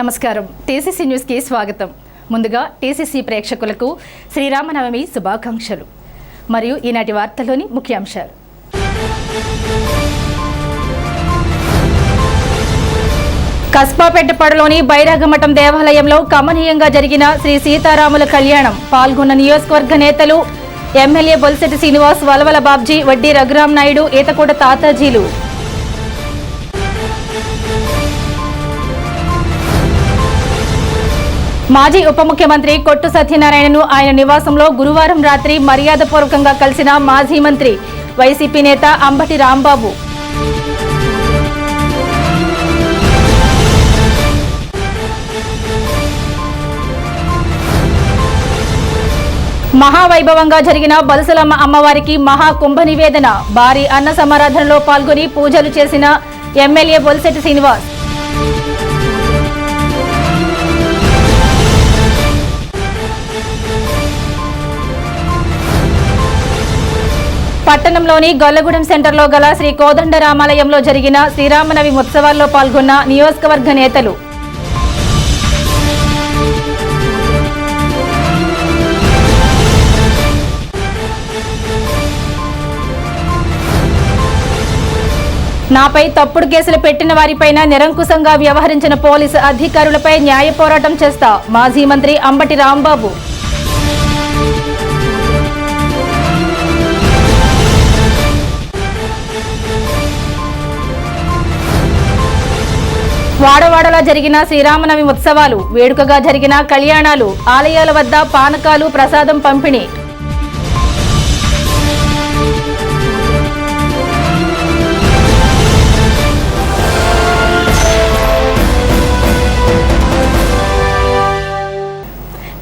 నమస్కారం TCC news కి స్వాగతం. ముందుగా టీసీసీ ప్రేక్షకులకు శ్రీరామనవమి శుభాకాంక్షలు. మరియు ఈనాటి వార్తల్లోని ముఖ్యాంశాలు. కస్బాపేటపాడులోని బైరాగమఠం దేవాలయంలో కమనీయంగా జరిగిన శ్రీ సీతారాముల కళ్యాణం పాల్గొన్న నియోజకవర్గ నేతలు ఎమ్మెల్యే బొలిశెట్టి శ్రీనివాస్, వలవల బాబ్జీ, వడ్డీ రఘురాం నాయుడు, ఈతకోట తాతాజీలు. మాజీ ఉప ముఖ్యమంత్రి కొట్టు సత్యనారాయణను ఆయన నివాసంలో గురువారం రాత్రి మర్యాదపూర్వకంగా కలిసిన మాజీ మంత్రి వైసీపీ నేత అంబటి రాంబాబు. మహావైభవంగా జరిగిన బలుసలమ్మ అమ్మవారికి మహా కుంభ నివేదన, భారీ అన్న సమారాధనలో పాల్గొని పూజలు చేసిన ఎమ్మెల్యే బొలిశెట్టి శ్రీనివాస్. పట్టణంలోని గొల్లగూడెం సెంటర్లో గల శ్రీ కోదండరామాలయంలో జరిగిన శ్రీరామనవమి ఉత్సవాల్లో పాల్గొన్న నియోజకవర్గ నేతలు. నాపై తప్పుడు కేసులు పెట్టిన వారిపైన నిరంకుశంగా వ్యవహరించిన పోలీసు అధికారులపై న్యాయ పోరాటం చేస్తా మాజీ మంత్రి అంబటి రాంబాబు. వాడవాడలా జరిగిన శ్రీరామనవమి ఉత్సవాలు, వేడుకగా జరిగిన కళ్యాణాలు, ఆలయాల వద్ద పానకాలు, ప్రసాదం పంపిణీ.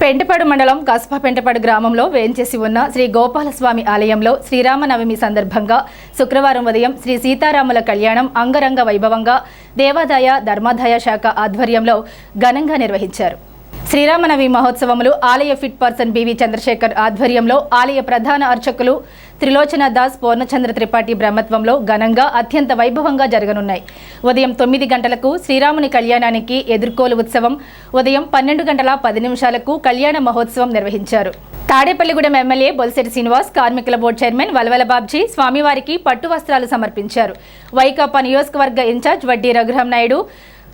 పెంటపాడు మండలం కస్బాపేటపాడు గ్రామంలో వేంచేసి ఉన్న శ్రీ గోపాలస్వామి ఆలయంలో శ్రీరామనవమి సందర్భంగా శుక్రవారం ఉదయం శ్రీ సీతారాముల కళ్యాణం అంగరంగ వైభవంగా దేవాదాయ ధర్మాదాయ శాఖ ఆధ్వర్యంలో ఘనంగా నిర్వహించారు. శ్రీరామనవమి మహోత్సవములు ఆలయ ఫిట్ పర్సన్ బివి చంద్రశేఖర్ ఆధ్వర్యంలో ఆలయ ప్రధాన అర్చకులు త్రిలోచన దాస్, పూర్ణచంద్ర త్రిపాఠి బ్రహ్మత్వంలో ఘనంగా అత్యంత వైభవంగా జరగనున్నాయి. ఉదయం 9 గంటలకు శ్రీరాముని కళ్యాణానికి ఎదుర్కోలు ఉత్సవం, ఉదయం 12:10 కళ్యాణ మహోత్సవం నిర్వహించారు. తాడేపల్లిగూడెం ఎమ్మెల్యే బొలిశెట్టి శ్రీనివాస్, కార్మికుల బోర్డు చైర్మన్ వలవల బాబ్జీ స్వామివారికి పట్టు వస్త్రాలు సమర్పించారు. వైకాపా నియోజకవర్గ ఇన్ఛార్జ్ వడ్డీ రఘురాం నాయుడు,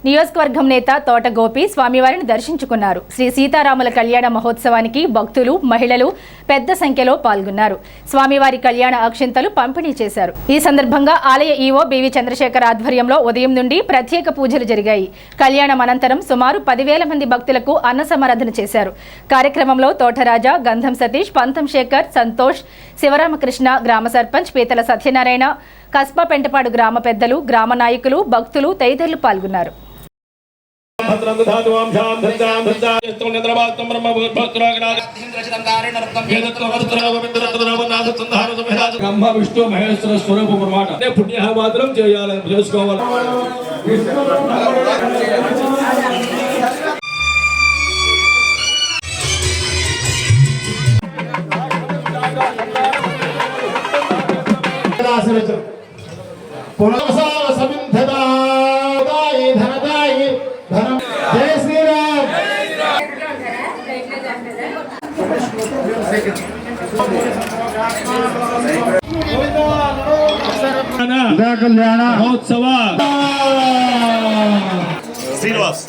నియోజకవర్గం నేత తోట గోపి స్వామివారిని దర్శించుకున్నారు. శ్రీ సీతారాముల కళ్యాణ మహోత్సవానికి భక్తులు, మహిళలు పెద్ద సంఖ్యలో పాల్గొన్నారు. స్వామివారి కళ్యాణ అక్షింతలు పంపిణీ చేశారు. ఈ సందర్భంగా ఆలయ ఈవో బివి చంద్రశేఖర్ ఆధ్వర్యంలో ఉదయం నుండి ప్రత్యేక పూజలు జరిగాయి. కళ్యాణం అనంతరం సుమారు 10,000 మంది భక్తులకు అన్న సమారాధన చేశారు. కార్యక్రమంలో తోటరాజా, గంధం సతీష్, పంతం శేఖర్, సంతోష్, శివరామకృష్ణ, గ్రామ సర్పంచ్ పీతల సత్యనారాయణ, కస్బాపేటపాడు గ్రామ పెద్దలు, గ్రామ నాయకులు, భక్తులు తదితరులు పాల్గొన్నారు. విష్ణు మహేశ్వర స్వరూపం అన్నమాట. పుణ్య మాత్రం చేయాలి, చేసుకోవాలి. జై శ్రీరామ్. కళ్యాణ మహోత్సవ శ్రీనివాస్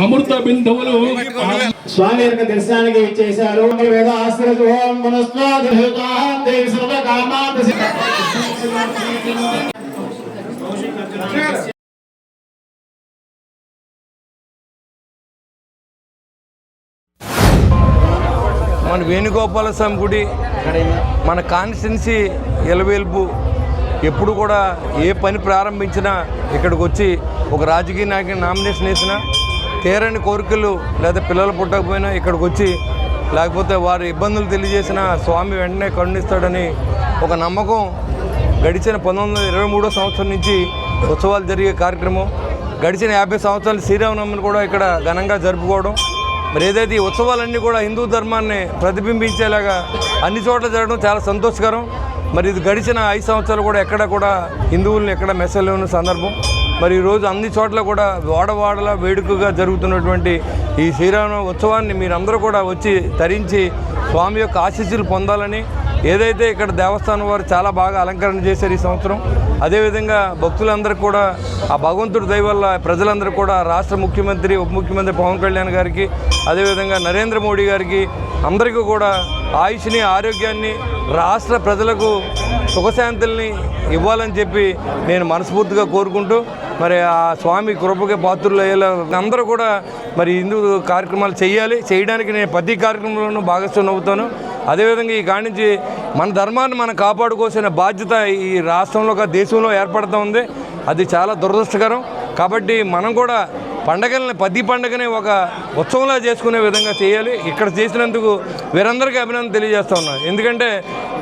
అమృత బిందువులు స్వామి యొక్క దర్శనానికి చేశారు. వేద ఆశ్రయ మన వేణుగోపాల స్వామి గుడి మన కాన్స్టిట్యున్సీ ఎలవేల్పు ఎప్పుడు కూడా ఏ పని ప్రారంభించినా ఇక్కడికి వచ్చి ఒక రాజకీయ నాయకుని నామినేషన్ వేసినా, తీరని కోరికలు లేదా పిల్లలు పుట్టకపోయినా ఇక్కడికి వచ్చి, లేకపోతే వారి ఇబ్బందులు తెలియజేసిన స్వామి వెంటనే కరుణిస్తాడని ఒక నమ్మకం గడిచిన 1923 సంవత్సరం నుంచి ఉత్సవాలు జరిగే కార్యక్రమం. గడిచిన 50 సంవత్సరాలు శ్రీరామనవమిని కూడా ఇక్కడ ఘనంగా జరుపుకోవడం. మరి ఏదైతే ఈ ఉత్సవాలన్నీ కూడా హిందూ ధర్మాన్ని ప్రతిబింబించేలాగా అన్ని చోట్ల జరగడం చాలా సంతోషకరం. మరి ఇది గడిచిన 5 సంవత్సరాలు కూడా ఎక్కడ కూడా హిందువులను ఎక్కడ మెసలేని సందర్భం. మరి ఈరోజు అన్ని చోట్ల కూడా వాడవాడల వేడుకగా జరుగుతున్నటువంటి ఈ శ్రీరామ ఉత్సవాన్ని మీరందరూ కూడా వచ్చి తరించి స్వామి యొక్క ఆశీస్సులు పొందాలని, ఏదైతే ఇక్కడ దేవస్థానం వారు చాలా బాగా అలంకరణ చేశారు ఈ సంవత్సరం, అదేవిధంగా భక్తులందరూ కూడా ఆ భగవంతుడి దయ వల్ల ప్రజలందరూ కూడా రాష్ట్ర ముఖ్యమంత్రి ఉప ముఖ్యమంత్రి పవన్ కళ్యాణ్ గారికి, అదేవిధంగా నరేంద్ర మోడీ గారికి అందరికీ కూడా ఆయుష్ని ఆరోగ్యాన్ని రాష్ట్ర ప్రజలకు సుఖశాంతుల్ని ఇవ్వాలని చెప్పి నేను మనస్ఫూర్తిగా కోరుకుంటూ, మరి ఆ స్వామి కృపకి పాత్రులు అయ్యేలా అందరూ కూడా మరి హిందూ కార్యక్రమాలు చేయడానికి నేను ప్రతి కార్యక్రమంలోనూ భాగస్వామి అవుతాను. అదేవిధంగా ఈ కాడి నుంచి మన ధర్మాన్ని మనం కాపాడుకోవాల్సిన బాధ్యత ఈ రాష్ట్రంలో దేశంలో ఏర్పడుతూ ఉంది. అది చాలా దురదృష్టకరం. కాబట్టి మనం కూడా ప్రతి పండుగని ఒక ఉత్సవంలా చేసుకునే విధంగా చేయాలి. ఇక్కడ చేసినందుకు వీరందరికీ అభినందన తెలియజేస్తూ ఉన్నాను. ఎందుకంటే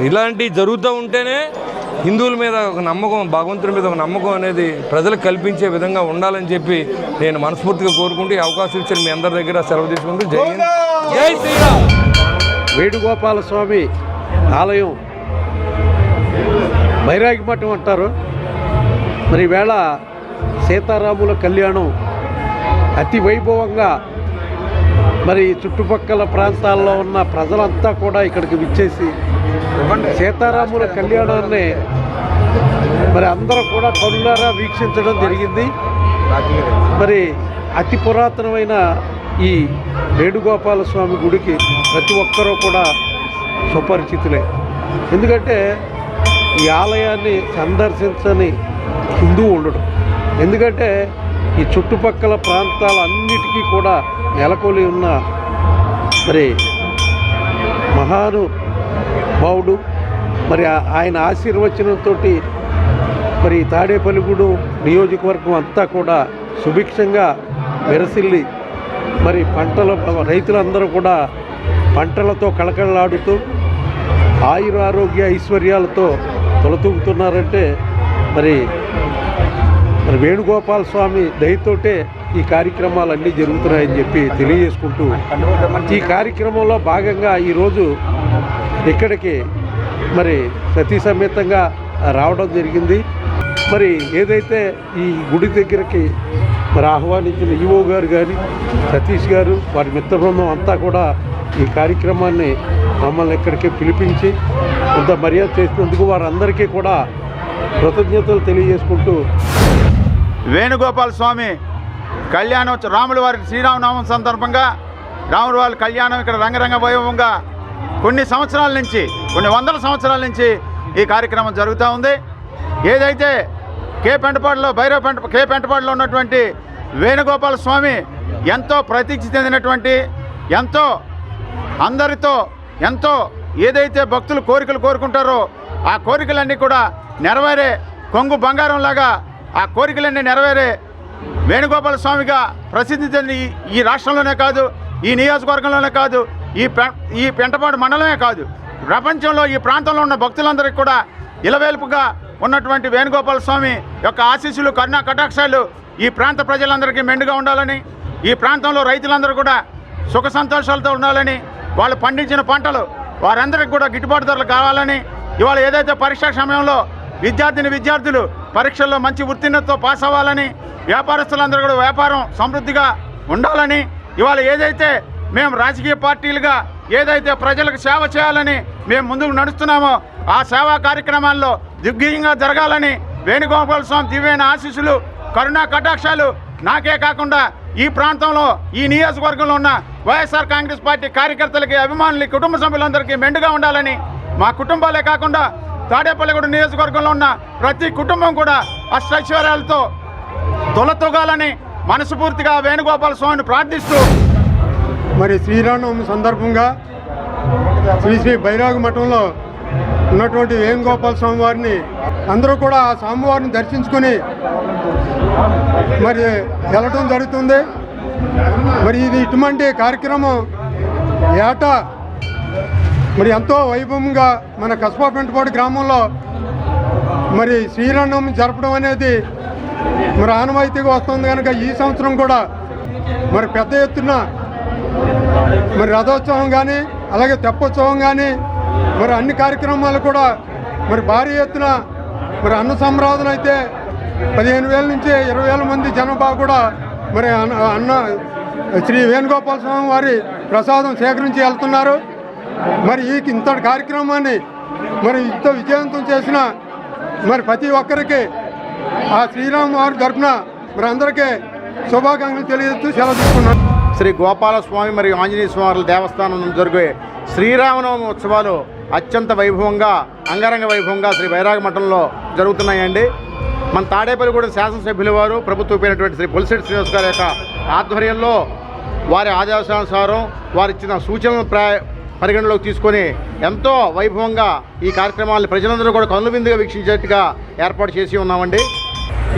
ఇలాంటివి జరుగుతూ ఉంటేనే హిందువుల మీద ఒక నమ్మకం, భగవంతుడి మీద ఒక నమ్మకం అనేది ప్రజలకు కల్పించే విధంగా ఉండాలని చెప్పి నేను మనస్ఫూర్తిగా కోరుకుంటూ ఈ అవకాశం ఇచ్చిన మీ అందరి దగ్గర సెలవు తీసుకుంటూ జై హింద్, జై శ్రీరామ్. వేణుగోపాల స్వామి ఆలయం బైరాగి మఠం అంటారు. మరి ఈవేళ సీతారాముల కళ్యాణం అతి వైభవంగా మరి చుట్టుపక్కల ప్రాంతాల్లో ఉన్న ప్రజలంతా కూడా ఇక్కడికి విచ్చేసి సీతారాముల కళ్యాణాన్ని మరి అందరూ కూడా కనులారా వీక్షించడం జరిగింది. మరి అతి పురాతనమైన ఈ వేణుగోపాల స్వామి గుడికి ప్రతి ఒక్కరూ కూడా సుపరిచితులే. ఎందుకంటే ఈ ఆలయాన్ని సందర్శించని హిందువు ఉండడం. ఎందుకంటే ఈ చుట్టుపక్కల ప్రాంతాలన్నిటికీ కూడా నెలకొలి ఉన్న మరి మహానుభావుడు, మరి ఆయన ఆశీర్వచనంతో మరి తాడేపల్లిగూడెం నియోజకవర్గం అంతా కూడా సుభిక్షంగా మెరసిల్లి మరి రైతులందరూ కూడా పంటలతో కళకళలాడుతూ ఆయురారోగ్య ఐశ్వర్యాలతో తొలతూగుతున్నారంటే మరి వేణుగోపాల స్వామి దయతోటే ఈ కార్యక్రమాలన్నీ జరుగుతున్నాయని చెప్పి తెలియజేసుకుంటూ, ఈ కార్యక్రమంలో భాగంగా ఈరోజు ఇక్కడికి మరి సతీ సమేతంగా రావడం జరిగింది. మరి ఏదైతే ఈ గుడి దగ్గరికి మరి ఆహ్వానించిన ఈవో గారు కానీ సతీష్ గారు వారి మిత్ర బృందం అంతా కూడా ఈ కార్యక్రమాన్ని మమ్మల్ని ఇక్కడికి పిలిపించి కొంత మర్యాద చేసినందుకు వారందరికీ కూడా కృతజ్ఞతలు తెలియజేసుకుంటూ, వేణుగోపాల స్వామి కళ్యాణం రాముల వారి శ్రీరామనామం సందర్భంగా రాముల వారి కళ్యాణం ఇక్కడ రంగరంగ వైభవంగా కొన్ని వందల సంవత్సరాల నుంచి ఈ కార్యక్రమం జరుగుతూ ఉంది. ఏదైతే కే పెంటపాడులో ఉన్నటువంటి వేణుగోపాల స్వామి ఎంతో ప్రతీక్ష చెందినటువంటి, ఎంతో ఏదైతే భక్తులు కోరికలు కోరుకుంటారో ఆ కోరికలన్నీ కూడా నెరవేరే కొంగు బంగారంలాగా ఆ కోరికలన్నీ నెరవేరే వేణుగోపాల స్వామిగా ప్రసిద్ధి చెంది ఈ రాష్ట్రంలోనే కాదు, ఈ నియోజకవర్గంలోనే కాదు, ఈ పెంటపాడు మండలమే కాదు, ప్రపంచంలో ఈ ప్రాంతంలో ఉన్న భక్తులందరికీ కూడా ఇలవేల్పుగా ఉన్నటువంటి వేణుగోపాల స్వామి యొక్క ఆశీస్సులు, కరుణా కటాక్షాలు ఈ ప్రాంత ప్రజలందరికీ మెండుగా ఉండాలని, ఈ ప్రాంతంలో రైతులందరూ కూడా సుఖ సంతోషాలతో ఉండాలని, వాళ్ళు పండించిన పంటలు వారందరికీ కూడా గిట్టుబాటు ధరలు కావాలని, ఇవాళ ఏదైతే పరీక్షా సమయంలో విద్యార్థులు పరీక్షల్లో మంచి ఉత్తీర్ణతతో పాస్ అవ్వాలని, వ్యాపారస్తులందరూ కూడా వ్యాపారం సమృద్ధిగా ఉండాలని, ఇవాళ ఏదైతే మేము రాజకీయ పార్టీలుగా ఏదైతే ప్రజలకు సేవ చేయాలని మేము ముందుకు నడుస్తున్నామో ఆ సేవా కార్యక్రమాల్లో దిగ్విజయంగా జరగాలని వేణుగోపాల స్వామి దివ్యైన ఆశీస్సులు, కరుణా కటాక్షాలు నాకే కాకుండా ఈ ప్రాంతంలో ఈ నియోజకవర్గంలో ఉన్న వైఎస్ఆర్ కాంగ్రెస్ పార్టీ కార్యకర్తలకి, అభిమానులకి, కుటుంబ సభ్యులందరికీ మెండుగా ఉండాలని, మా కుటుంబాలే కాకుండా తాడేపల్లిగూడెం నియోజకవర్గంలో ఉన్న ప్రతి కుటుంబం కూడా అష్టైశ్వర్యాలతో తొలతొగాలని మనస్ఫూర్తిగా వేణుగోపాల స్వామిని ప్రార్థిస్తూ, మరి శ్రీరామనవమి సందర్భంగా శ్రీ బైరాగి మఠంలో ఉన్నటువంటి వేణుగోపాల స్వామి వారిని అందరూ కూడా ఆ స్వామివారిని దర్శించుకొని మరి వెళ్ళటం జరుగుతుంది. మరి ఇది ఇటువంటి కార్యక్రమం ఏటా మరి ఎంతో వైభవంగా మన కస్బా పెంటపాడు గ్రామంలో మరి శ్రీరామనవమి జరపడం అనేది మరి ఆనవాయితీగా వస్తుంది కనుక ఈ సంవత్సరం కూడా మరి పెద్ద ఎత్తున మరి రథోత్సవం కానీ అలాగే తెప్పోత్సవం కానీ మరి అన్ని కార్యక్రమాలు కూడా మరి భారీ ఎత్తున మరి అన్న సంరాధన అయితే 15,000 నుంచి 20,000 మంది జనాభా కూడా మరి అన్న శ్రీ వేణుగోపాల స్వామి వారి ప్రసాదం సేకరించి వెళ్తున్నారు. మరి ఇంతటి కార్యక్రమాన్ని మరి ఇంత విజయవంతం చేసిన మరి ప్రతి ఒక్కరికి ఆ శ్రీరామ్ వారి తరఫున మరి అందరికీ శుభాకాంక్షలు తెలియజేస్తూ సెలవు తీసుకున్నాను. శ్రీ గోపాలస్వామి మరియు ఆంజనేయ స్వామి దేవస్థానం నుండి జరిగే శ్రీరామనవమి ఉత్సవాలు అత్యంత వైభవంగా అంగరంగ వైభవంగా శ్రీ బైరాగ మఠంలో జరుగుతున్నాయండి. మన తాడేపల్లిగూడెం శాసనసభ్యుల వారు ప్రభుత్వం పేరినటువంటి శ్రీ బొలిశెట్టి శ్రీనివాస్ గారి యొక్క ఆధ్వర్యంలో వారి ఆదేశానుసారం వారు ఇచ్చిన సూచనలను పరిగణలోకి తీసుకొని ఎంతో వైభవంగా ఈ కార్యక్రమాలను ప్రజలందరూ కూడా కనువిందుగా వీక్షించేట్టుగా ఏర్పాటు చేసి ఉన్నామండి.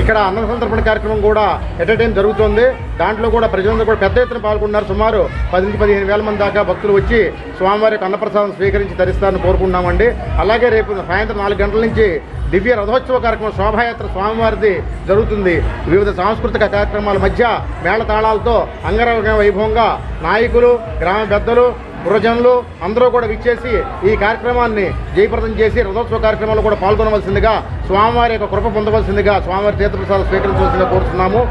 ఇక్కడ అన్న సంతర్పణ కార్యక్రమం కూడా ఎట్ ఏ టైం జరుగుతుంది. దాంట్లో కూడా ప్రజలందరూ కూడా పెద్ద ఎత్తున పాల్గొన్నారు. సుమారు 10-15,000 మంది దాకా భక్తులు వచ్చి స్వామివారి యొక్క అన్నప్రసాదం స్వీకరించి ధరిస్తారని కోరుకుంటున్నామండి. అలాగే రేపు సాయంత్రం 4 గంటల నుంచి దివ్య రథోత్సవ కార్యక్రమం శోభాయాత్ర స్వామివారిది జరుగుతుంది. వివిధ సాంస్కృతిక కార్యక్రమాల మధ్య మేళతాళాలతో అంగరంగ వైభవంగా నాయకులు, గ్రామ పెద్దలు, పురజనులు అందరూ కూడా విచ్చేసి ఈ కార్యక్రమాన్ని జయప్రదం చేసి రథోత్సవ కార్యక్రమాల్లో కూడా పాల్గొనవలసిందిగా, స్వామివారి యొక్క కృప పొందవలసిందిగా, స్వామివారి తీర్థప్రసాదం స్వీకరించవలసిందిగా కోరుతున్నాము.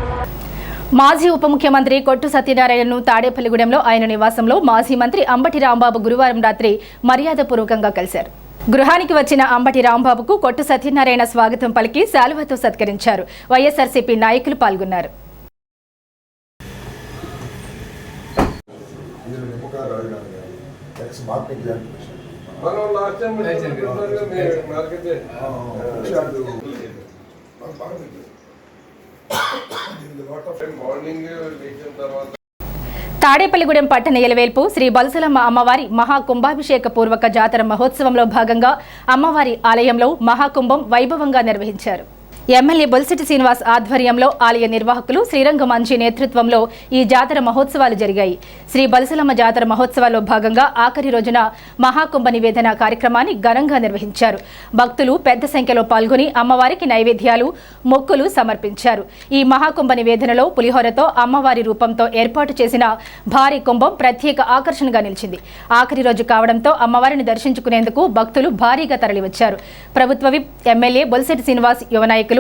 మాజీ ఉప ముఖ్యమంత్రి కొట్టు సత్యనారాయణను తాడేపల్లిగూడెంలో ఆయన నివాసంలో మాజీ మంత్రి అంబటి రాంబాబు గురువారం రాత్రి మర్యాదపూర్వకంగా కలిశారు. గృహానికి వచ్చిన అంబటి రాంబాబుకు కొట్టు సత్యనారాయణ స్వాగతం పలికి శాలువతో సత్కరించారు. వైఎస్ఆర్సీపీ నాయకులు పాల్గొన్నారు. తాడేపల్లిగూడెం పట్టణ ఎలవేల్పు శ్రీ బల్సలమ్మ అమ్మవారి మహాకుంభాభిషేక పూర్వక జాతర మహోత్సవంలో భాగంగా అమ్మవారి ఆలయంలో మహాకుంభం వైభవంగా నిర్వహించారు. ఎమ్మెల్యే బొలిశెట్టి శ్రీనివాస్ ఆధ్వర్యంలో ఆలయ నిర్వాహకులు శ్రీరంగం మంచి నేతృత్వంలో ఈ జాతర మహోత్సవాలు జరిగాయి. శ్రీ బల్సలమ్మ జాతర మహోత్సవాల్లో భాగంగా ఆఖరి రోజున మహాకుంభ నివేదన కార్యక్రమాన్ని ఘనంగా నిర్వహించారు. భక్తులు పెద్ద సంఖ్యలో పాల్గొని అమ్మవారికి నైవేద్యాలు, మొక్కులు సమర్పించారు. ఈ మహాకుంభ నివేదనలో పులిహోరతో అమ్మవారి రూపంతో ఏర్పాటు చేసిన భారీ కుంభం ప్రత్యేక ఆకర్షణగా నిలిచింది. ఆఖరి రోజు కావడంతో అమ్మవారిని దర్శించుకునేందుకు భక్తులు భారీగా తరలివచ్చారు. ప్రభుత్వ విప్ ఎమ్మెల్యే బొలిశెట్టి శ్రీనివాస్, యువ నాయకులు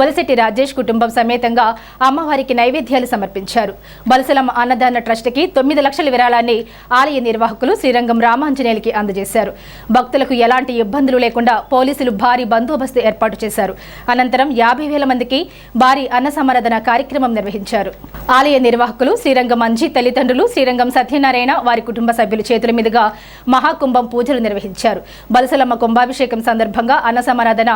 బొలిశెట్టి రాజేష్ కుటుంబం సమేతంగా అమ్మవారికి నైవేద్యాలు సమర్పించారు. బల్సలమ్మ అన్నదాన ట్రస్ట్కి 9 లక్షల విరాళాన్ని ఆలయ నిర్వాహకులు శ్రీరంగం రామాంజనేయులకి అందజేశారు. భక్తులకు ఎలాంటి ఇబ్బందులు లేకుండా పోలీసులు భారీ బందోబస్తు ఏర్పాటు చేశారు. అనంతరం 50,000 మందికి భారీ అన్న సమరాధన కార్యక్రమం నిర్వహించారు. ఆలయ నిర్వాహకులు శ్రీరంగం మంజి తల్లిదండ్రులు శ్రీరంగం సత్యనారాయణ వారి కుటుంబ సభ్యుల చేతుల మీదుగా మహాకుంభం పూజలు నిర్వహించారు. బల్సలమ్మ కుంభాభిషేకం సందర్భంగా అన్న సమరాధన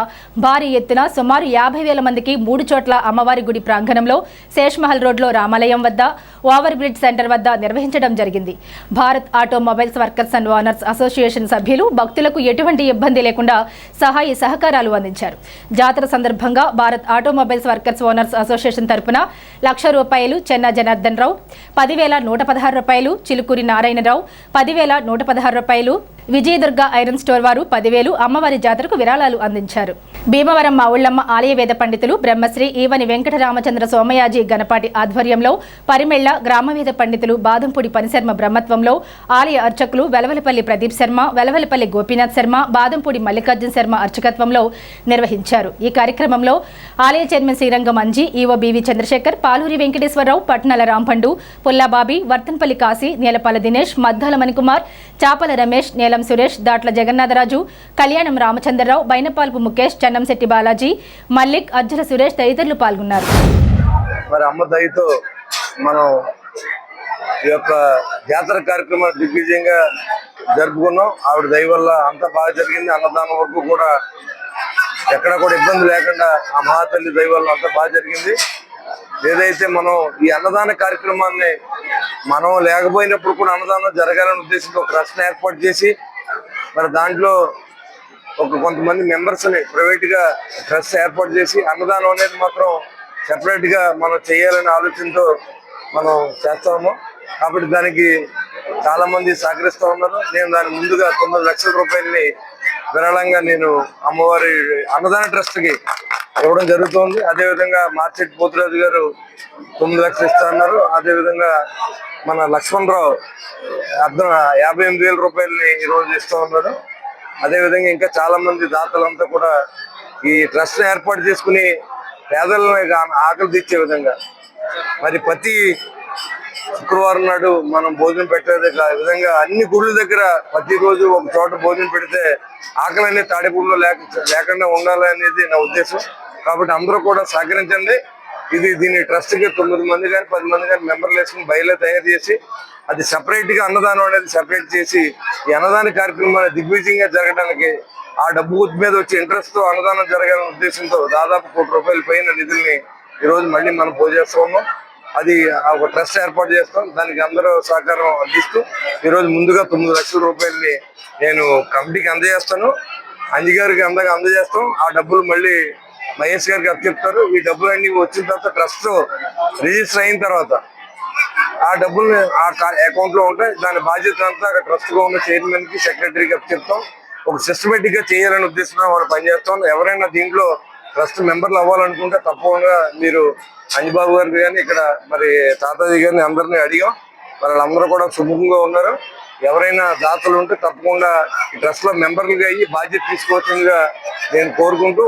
భారీ ఎత్తున సుమారు 50,000 మందికి 3 చోట్ల అమ్మవారి గుడి ప్రాంగణంలో, శేష్మహల్ రోడ్లో రామాలయం వద్ద, ఓవర్ బ్రిడ్జ్ సెంటర్ వద్ద నిర్వహించడం జరిగింది. Bharat automobiles workers and owners association సభ్యులు భక్తులకు ఎటువంటి ఇబ్బంది లేకుండా సహాయ సహకారాలు అందించారు. జాతర సందర్భంగా Bharat automobiles workers owners association తరపున ₹1,00,000 చెన్నా జనార్దన్ రావు, ₹10,116, చిలుకూరి నారాయణరావు ₹10,116, విజయదుర్గ ఐరన్ స్టోర్ వారు 10,000 అమ్మవారి జాతరకు విరాళాలు అందించారు. భీమవరం మావుళ్లమ్మ ఆలయ వేద పండితులు బ్రహ్మశ్రీ ఈవని వెంకట రామచంద్ర సోమయాజీ గణపాటి ఆధ్వర్యంలో, పరిమెళ్ల గ్రామవేద పండితులు బాదంపూడి పనిశర్మ బ్రహ్మత్వంలో, ఆలయ అర్చకులు వెలవలపల్లి ప్రదీప్ శర్మ, వెలవలపల్లి గోపీనాథ్ శర్మ, బాదంపూడి మల్లికార్జున శర్మ అర్చకత్వంలో నిర్వహించారు. ఈ కార్యక్రమంలో ఆలయ chairman Srirangam Anji, EO B V Chandrasekhar, Paluri Venkateswararao, Patnala Rampandu, Pullababi, Vartanpalli Kasi, Nelapala Dinesh, Maddala Manikumar, Chapala Ramesh, నేలం Suresh, Datla Jagannatharaju, కళ్యాణం రామచంద్రరావు, బైనపాల్పు ముఖేష్, చన్నంశెట్టి బాలాజీ, మల్లిక్, అజ్జల సురేష్ తదితరులు పాల్గొన్నారు. మరి అమ్మ దయతో మనం ఈ యొక్క జాతర కార్యక్రమాలు దిగ్విజయంగా జరుపుకున్నాం. ఆవిడ దయ వల్ల అంతా బాగా జరిగింది. అన్నదానం వరకు కూడా ఎక్కడ కూడా ఇబ్బంది లేకుండా ఆ మహాతల్లి దయ వల్ల అంతా బాగా జరిగింది. ఏదైతే మనం ఈ అన్నదాన కార్యక్రమాన్ని మనం లేకపోయినప్పుడు కూడా అన్నదానం జరగాలని ఉద్దేశంతో ఒక ట్రస్ట్ ఏర్పాటు చేసి, మరి దాంట్లో కొంతమంది మెంబర్స్ని ప్రైవేట్గా ట్రస్ట్ ఏర్పాటు చేసి అన్నదానం అనేది మాత్రం సెపరేట్గా మనం చేయాలనే ఆలోచనతో మనం చేస్తాము. కాబట్టి దానికి చాలా మంది సహకరిస్తూ ఉన్నారు. నేను దాని ముందుగా 9 లక్షల రూపాయలని విరాళంగా నేను అమ్మవారి అన్నదాన ట్రస్ట్కి ఇవ్వడం జరుగుతుంది. అదేవిధంగా మార్చెట్టి పోతురాజు గారు 9 లక్షలు ఇస్తా అన్నారు. అదేవిధంగా మన లక్ష్మణరావు 58,000 రూపాయలని ఈరోజు ఇస్తూ ఉన్నారు. అదేవిధంగా ఇంకా చాలామంది దాతలంతా కూడా ఈ ట్రస్ట్ ఏర్పాటు చేసుకుని పేదలను ఆకలి తీర్చే విధంగా మరి ప్రతి శుక్రవారం నాడు మనం భోజనం పెట్టేది విధంగా అన్ని గుళ్ళ దగ్గర ప్రతిరోజు ఒక చోట భోజనం పెడితే ఆకలి అనేది తాడేపూడిలో లేకుండా ఉండాలి అనేది నా ఉద్దేశం. కాబట్టి అందరూ కూడా సహకరించండి. దీని ట్రస్ట్ కి 9 మంది కానీ 10 మంది కానీ మెంబర్లు వేసుకుని బయలు తయారు చేసి అది సెపరేట్ గా అన్నదానం అనేది సెపరేట్ చేసి ఈ అన్నదాన కార్యక్రమాన్ని దిగ్విజయంగా జరగడానికి ఆ డబ్బు మీద వచ్చే ఇంట్రెస్ట్ తో అన్నదానం జరగాలనే ఉద్దేశంతో దాదాపు ₹1 కోటి పైన నిధుల్ని ఈ రోజు మళ్ళీ మనం పోజేస్తూ ఉన్నాం. అది ఒక ట్రస్ట్ ఏర్పాటు చేస్తాం. దానికి అందరూ సహకారం అందిస్తూ ఈరోజు ముందుగా ₹9 లక్షల నేను కమిటీకి అందజేస్తాను. అంజిగారికి అందజేస్తాం. ఆ డబ్బులు మళ్ళీ మహేష్ గారికి అప్పచెప్తారు. ఈ డబ్బులు అన్ని వచ్చిన తర్వాత ట్రస్ట్ రిజిస్టర్ అయిన తర్వాత ఆ డబ్బులు ఆ అకౌంట్ లో ఉంటాయి. దాని బాధ్యత అంతా అక్కడ ట్రస్ట్ గా ఉన్న చైర్మన్ కి సెక్రటరీకి అప్పచెప్తాం. ఒక సిస్టమేటిక్ గా చేయాలనే ఉద్దేశంతో వాళ్ళు పనిచేస్తాం. ఎవరైనా దీంట్లో ట్రస్ట్ మెంబర్లు అవ్వాలనుకుంటే తప్పకుండా మీరు అంజిబాబు గారికి కానీ ఇక్కడ మరి తాతాజీ గారిని అందరినీ అడిగాం. వాళ్ళందరూ కూడా సుముఖంగా ఉన్నారు. ఎవరైనా దాతలు ఉంటే తప్పకుండా ఈ ట్రస్ట్ లో మెంబర్లుగా అయ్యి బాధ్యత తీసుకోవచ్చుగా నేను కోరుకుంటూ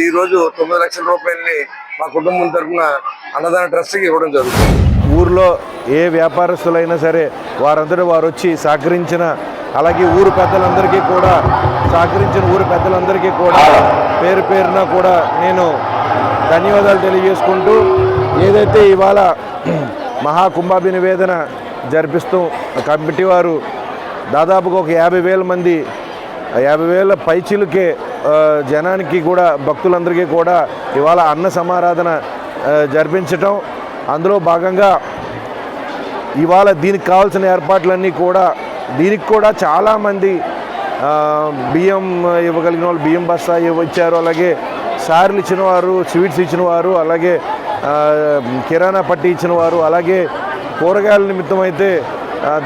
ఈ రోజు ₹9 లక్షల మా కుటుంబం తరఫున అన్నదాన ట్రస్ట్కి ఇవ్వడం జరుగుతుంది. ఊర్లో ఏ వ్యాపారస్తులైనా సరే వారందరూ వారు వచ్చి సహకరించిన, అలాగే ఊరు పెద్దలందరికీ కూడా సహకరించిన ఊరు పెద్దలందరికీ కూడా పేరు పేరున కూడా నేను ధన్యవాదాలు తెలియజేసుకుంటూ, ఏదైతే ఇవాళ మహాకుంభాభి నివేదన జరిపిస్తూ కమిటీ వారు దాదాపుగా ఒక 50,000 మంది 50,000 పైచిలుకే జనానికి కూడా భక్తులందరికీ కూడా ఇవాళ అన్న సమారాధన జరిపించటం, అందులో భాగంగా ఇవాళ దీనికి కావాల్సిన ఏర్పాట్లన్నీ కూడా దీనికి కూడా చాలామంది బియ్యం ఇవ్వగలిగిన వాళ్ళు బియ్యం బస్తా ఇచ్చారు. అలాగే సార్లు ఇచ్చిన వారు, స్వీట్స్ ఇచ్చిన వారు, అలాగే కిరాణా పట్టి ఇచ్చిన వారు, అలాగే కూరగాయల నిమిత్తం అయితే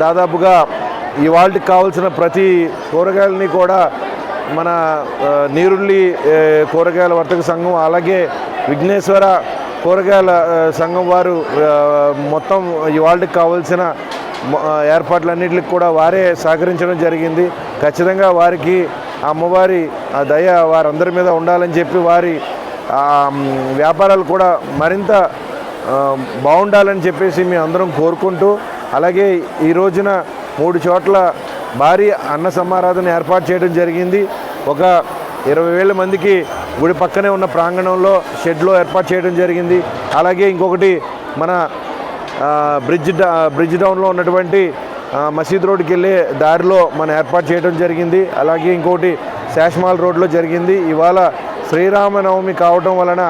దాదాపుగా ఇవాళకి కావాల్సిన ప్రతి కూరగాయలని కూడా మన నీరుల్లి కూరగాయల వర్తక సంఘం, అలాగే విఘ్నేశ్వర కూరగాయల సంఘం వారు మొత్తం ఇవాళకి కావాల్సిన ఏర్పాట్లన్నింటికి కూడా వారే సహకరించడం జరిగింది. ఖచ్చితంగా వారికి అమ్మవారి దయ వారందరి మీద ఉండాలని చెప్పి వారి వ్యాపారాలు కూడా మరింత బాగుండాలని చెప్పేసి మేము అందరం కోరుకుంటూ, అలాగే ఈ రోజున 3 చోట్ల భారీ అన్న సమారాధన ఏర్పాటు చేయడం జరిగింది. ఒక 20,000 మందికి గుడి పక్కనే ఉన్న ప్రాంగణంలో షెడ్లో ఏర్పాటు చేయడం జరిగింది. అలాగే ఇంకొకటి మన బ్రిడ్జ్ డౌన్లో ఉన్నటువంటి మసీద్ రోడ్డుకి వెళ్ళే దారిలో మనం ఏర్పాటు చేయడం జరిగింది. అలాగే ఇంకోటి శాష్మాల్ రోడ్లో జరిగింది. ఇవాళ శ్రీరామనవమి కావడం వలన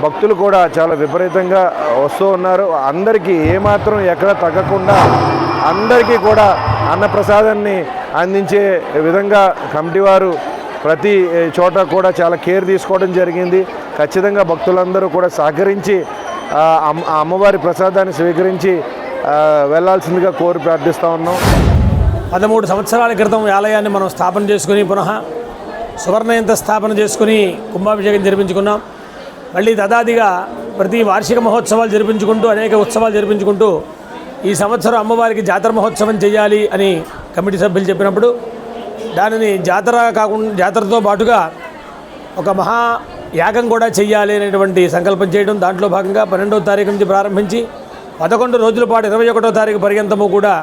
భక్తులు కూడా చాలా విపరీతంగా వస్తూ ఉన్నారు. అందరికీ ఏమాత్రం ఎక్కడ తగ్గకుండా అందరికీ కూడా అన్నప్రసాదాన్ని అందించే విధంగా కమిటీ వారు ప్రతి చోట కూడా చాలా కేర్ తీసుకోవడం జరిగింది. ఖచ్చితంగా భక్తులందరూ కూడా సహకరించి అమ్మవారి ప్రసాదాన్ని స్వీకరించి వెళ్లాల్సిందిగా కోరి ప్రార్థిస్తూ ఉన్నాం. 13 సంవత్సరాల క్రితం ఆలయాన్ని మనం స్థాపన చేసుకుని పునః సువర్ణయంత స్థాపన చేసుకుని కుంభాభిషేకం జరిపించుకున్నాం. మళ్ళీ తదాదిగా ప్రతి వార్షిక మహోత్సవాలు జరిపించుకుంటూ అనేక ఉత్సవాలు జరిపించుకుంటూ ఈ సంవత్సరం అమ్మవారికి జాతర మహోత్సవం చేయాలి అని కమిటీ సభ్యులు చెప్పినప్పుడు దానిని జాతరతో పాటుగా ఒక మహా యాగం కూడా చెయ్యాలి అనేటువంటి సంకల్పం చేయడం, దాంట్లో భాగంగా 12వ తారీఖు నుంచి ప్రారంభించి 11 రోజుల పాటు 21వ తారీఖు పర్యంతము కూడా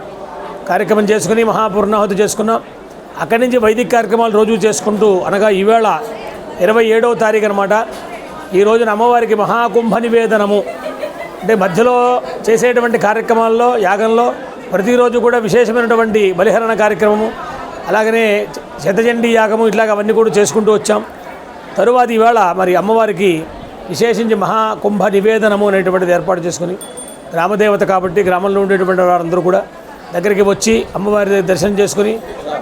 కార్యక్రమం చేసుకుని మహాపూర్ణాహుతి చేసుకున్నాం. అక్కడి నుంచి వైదిక కార్యక్రమాలు రోజు చేసుకుంటూ అనగా ఈవేళ 27వ తారీఖు అనమాట. ఈ రోజున అమ్మవారికి మహాకుంభ నివేదనము అంటే మధ్యలో చేసేటువంటి కార్యక్రమాల్లో యాగంలో ప్రతిరోజు కూడా విశేషమైనటువంటి బలిహరణ కార్యక్రమము, అలాగనే శతచండీ యాగము ఇట్లాగ అవన్నీ కూడా చేసుకుంటూ వచ్చాం. తరువాత ఈవేళ మరి అమ్మవారికి విశేషించి మహాకుంభ నివేదనము అనేటువంటిది ఏర్పాటు చేసుకుని గ్రామదేవత కాబట్టి గ్రామంలో ఉండేటువంటి వారందరూ కూడా దగ్గరికి వచ్చి అమ్మవారి దర్శనం చేసుకుని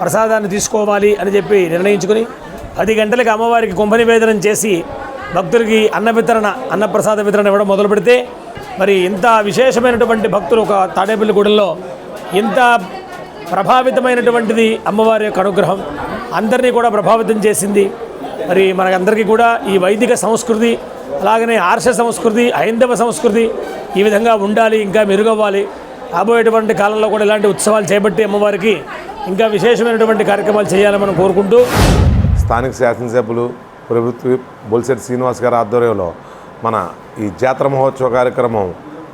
ప్రసాదాన్ని తీసుకోవాలి అని చెప్పి నిర్ణయించుకుని 10 గంటలకి అమ్మవారికి కుంభ నివేదనం చేసి భక్తులకి అన్నప్రసాద వితరణ ఇవ్వడం మొదలు పెడితే మరి ఇంత విశేషమైనటువంటి భక్తులు ఒక తాడేపల్లి గుడిలో ఇంత ప్రభావితమైనటువంటిది అమ్మవారి యొక్క అనుగ్రహం అందరినీ కూడా ప్రభావితం చేసింది. మరి మనకందరికీ కూడా ఈ వైదిక సంస్కృతి అలాగనే ఆర్ష సంస్కృతి హైందవ సంస్కృతి ఈ విధంగా ఉండాలి, ఇంకా మెరుగవ్వాలి. రాబోయేటువంటి కాలంలో కూడా ఇలాంటి ఉత్సవాలు చేపట్టి అమ్మవారికి ఇంకా విశేషమైనటువంటి కార్యక్రమాలు చేయాలని మనం కోరుకుంటూ స్థానిక శాసనసభ్యులు ప్రభుత్వ బొలిశెట్టి శ్రీనివాస్ గారి ఆధ్వర్యంలో మన ఈ జాతర మహోత్సవ కార్యక్రమం